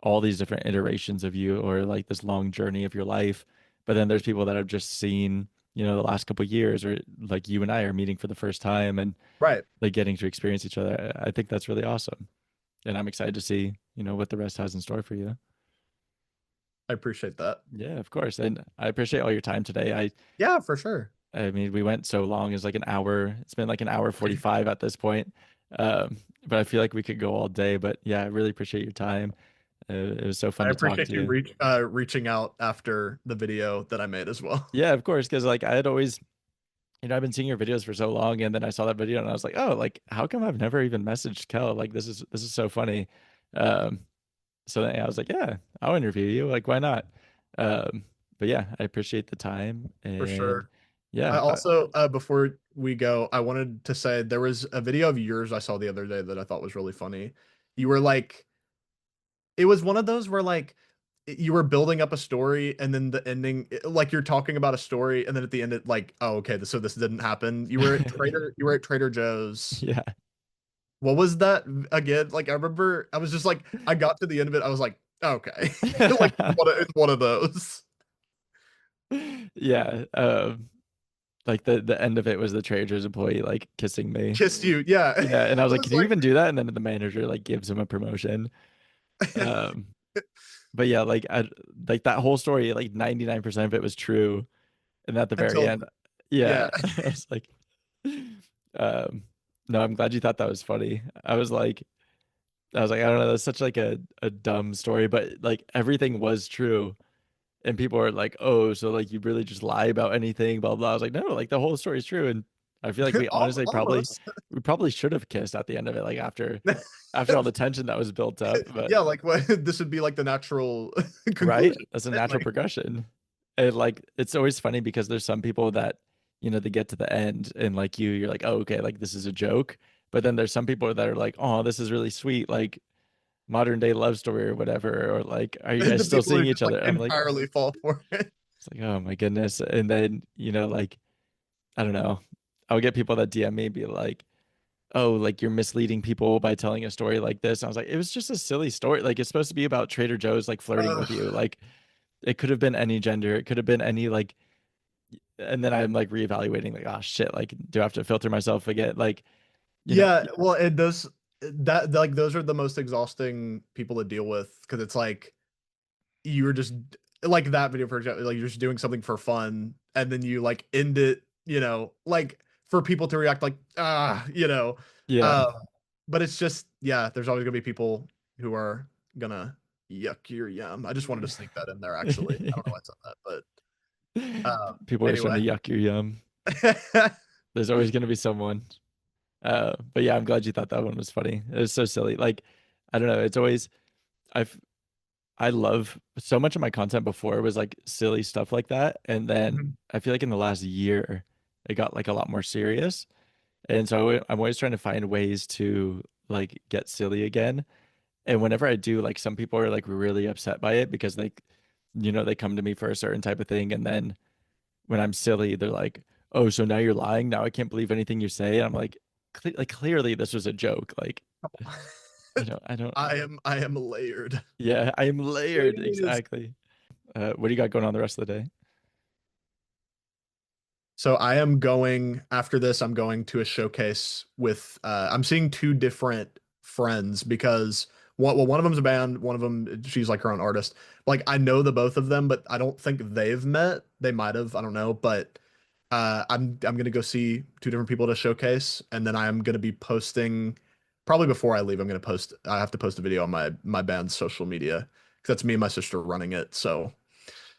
all these different iterations of you or like this long journey of your life. But then there's people that have just seen, the last couple of years, or like you and I are meeting for the first time and Right. like getting to experience each other. I think that's really awesome. And I'm excited to see, what the rest has in store for you. I appreciate that. Yeah, of course. And I appreciate all your time today. Yeah, for sure. I mean, we went so long, it's like an hour. It's been like an hour 45 at this point. Um, but I feel like we could go all day. But yeah, I really appreciate your time. It was so fun I to talk appreciate to you you. reaching out after the video that I made as well. Yeah, of course, because like I had always, I've been seeing your videos for so long, and then I saw that video, and I was like, oh, like how come I've never even messaged Kel? Like this is so funny. Um, so then I was like, yeah, I'll interview you. Like, why not? Um, but yeah, I appreciate the time, For and sure. I Yeah. also, before we go, I wanted to say there was a video of yours I saw the other day that I thought was really funny. You were like, it was one of those where like you were building up a story and then the ending, like you're talking about a story and then at the end it like, oh, okay, so this didn't happen. You were at Trader Joe's. Yeah. What was that again? Like I remember I was just like, I got to the end of it, I was like, okay, like it's one of those. Yeah. Like the end of it was the Trader Joe's employee like kissing me. Kissed you, yeah. Yeah, and I was I like, was "Can you like, even do that?" And then the manager like gives him a promotion. Um, but yeah, like that whole story, like 99% of it was true. And at the very until end, yeah, yeah. I was like, um, no, I'm glad you thought that was funny. I don't know, that's such like a dumb story, but like everything was true. And people are like, oh, so like you really just lie about anything, blah blah. I was like, no, like the whole story is true. And I feel like we honestly Almost. we probably should have kissed at the end of it, like after all the tension that was built up. But Yeah, like what this would be like the natural right, conclusion. that's a Right? natural Like progression. And like it's always funny because there's some people that, they get to the end and like you're like, oh, okay, like this is a joke. But then there's some people that are like, oh, this is really sweet, like modern day love story or whatever, or like, are you guys the still people who seeing each just like other? I'm like, entirely fall for it. it's like, oh my goodness. And then, like, I don't know. I'll get people that DM me and be like, oh, like you're misleading people by telling a story like this. And I was like, it was just a silly story. Like it's supposed to be about Trader Joe's like flirting with you. Like it could have been any gender. It could have been any like, and then I'm like reevaluating, like, oh shit, like do I have to filter myself again? Like, you know, Yeah, well, it does that like those are the most exhausting people to deal with because it's like you were just like that video for example, like you're just doing something for fun and then you like end it, like for people to react like yeah. uh, but it's just yeah, there's always gonna be people who are gonna yuck your yum. I just wanted to sneak that in there actually. I don't know why I said that, but People are trying to anyway. yuck your yum. There's always going to be someone. But yeah, I'm glad you thought that one was funny. It was so silly. Like, I don't know. It's always I've I love so much of my content before was like silly stuff like that, and then Mhm. I feel like in the last year it got like a lot more serious, and so I'm always trying to find ways to like get silly again. And whenever I do, like some people are like really upset by it because like, they come to me for a certain type of thing, and then when I'm silly, they're like, "Oh, so now you're lying? Now I can't believe anything you say." And I'm like clearly this was a joke. Like, I don't. I am layered. Yeah, I am layered It is. exactly. What do you got going on the rest of the day? So I am going after this, I'm going to a showcase with I'm seeing two different friends because one of them's a band, one of them she's like her own artist. Like I know the both of them, but I don't think they've met. They might have, I don't know, but I'm gonna go see two different people at a showcase, and then I am gonna be posting probably before I leave. I have to post a video on my band's social media because that's me and my sister running it. So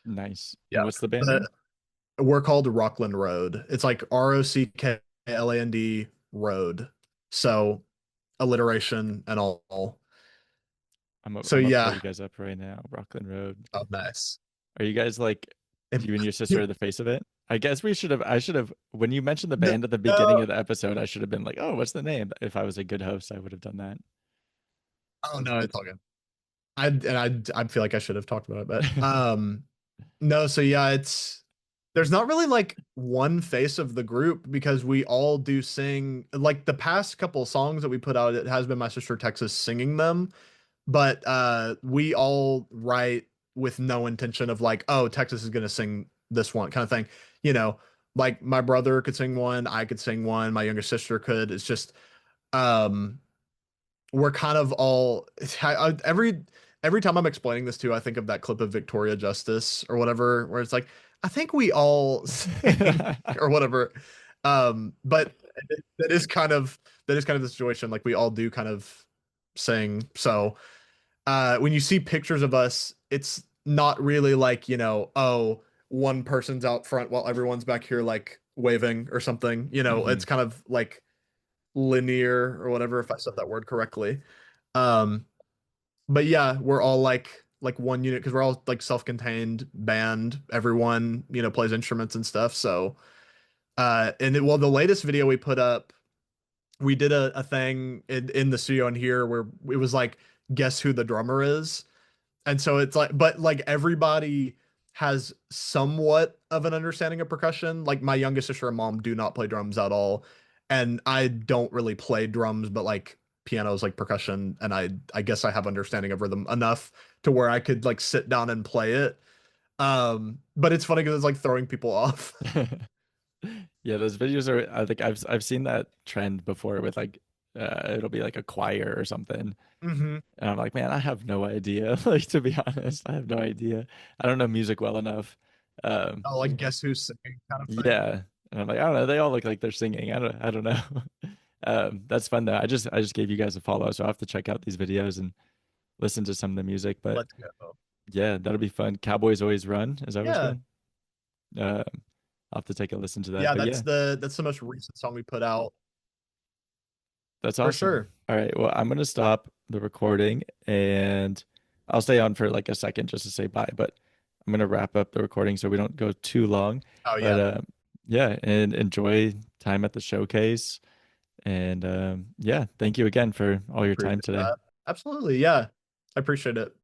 Nice. And yeah. what's the band name? We're called Rockland Road. It's like Rockland Road. So alliteration and all. So I'm gonna pull yeah. you guys up right now. Rockland Road. Oh, nice. Are you guys like If- you and your sister are the face of it? I guess I should have when you mentioned the No, band at the beginning of the episode, I should have been like, "Oh, what's the name?" If I was a good host, I would have done that. oh no, it's all good. I feel like I should have talked about it, but no, so yeah, there's not really like one face of the group because we all do sing like the past couple songs that we put out, it has been my sister Texas singing them, but we all write with no intention of like, oh, Texas is gonna sing this one kind of thing. You know, like my brother could sing one, I could sing one, my younger sister could. It's just um we're kind of all every time I'm explaining this to, I think of that clip of Victoria Justice or whatever, where it's like, I think we all sing or whatever. But that is kind of the situation. Like we all do kind of sing. So when you see pictures of us, it's not really like, oh, one person's out front while everyone's back here like waving or something. Hmm. It's kind of like linear or whatever, if I said that word correctly. Um, but yeah, we're all like one unit because we're all like self-contained band. Everyone, plays instruments and stuff. So Well, the latest video we put up, we did a thing in the studio in here where it was like, guess who the drummer is. And so it's like, but like everybody has somewhat of an understanding of percussion. Like my youngest sister and mom do not play drums at all. And I don't really play drums, but like piano is like percussion. And I guess I have understanding of rhythm enough to where I could like sit down and play it. But it's funny because it's like throwing people off. Yeah, those videos are, I think I've seen that trend before with like it'll be like a choir or something. Hmm. And I'm like, man, I have no idea. Like to be honest, I have no idea. I don't know music well enough. Oh, like guess who's singing kind of thing. Yeah. And I'm like, I don't know. They all look like they're singing. I don't know. That's fun though. I just gave you guys a follow, so I'll have to check out these videos and listen to some of the music. But Let's go. yeah, that'll be fun. Cowboys Always Run. Is that what it's Yeah. called? I'll have to take a listen to that. Yeah, But yeah, that's the most recent song we put out. that's For awesome. sure. All right. Well, I'm gonna stop the recording and I'll stay on for like a second just to say bye, but I'm gonna wrap up the recording so we don't go too long. Oh But yeah. yeah, and enjoy time at the showcase. And yeah, thank you again for all your time Appreciate today. that. Absolutely. Yeah. I appreciate it.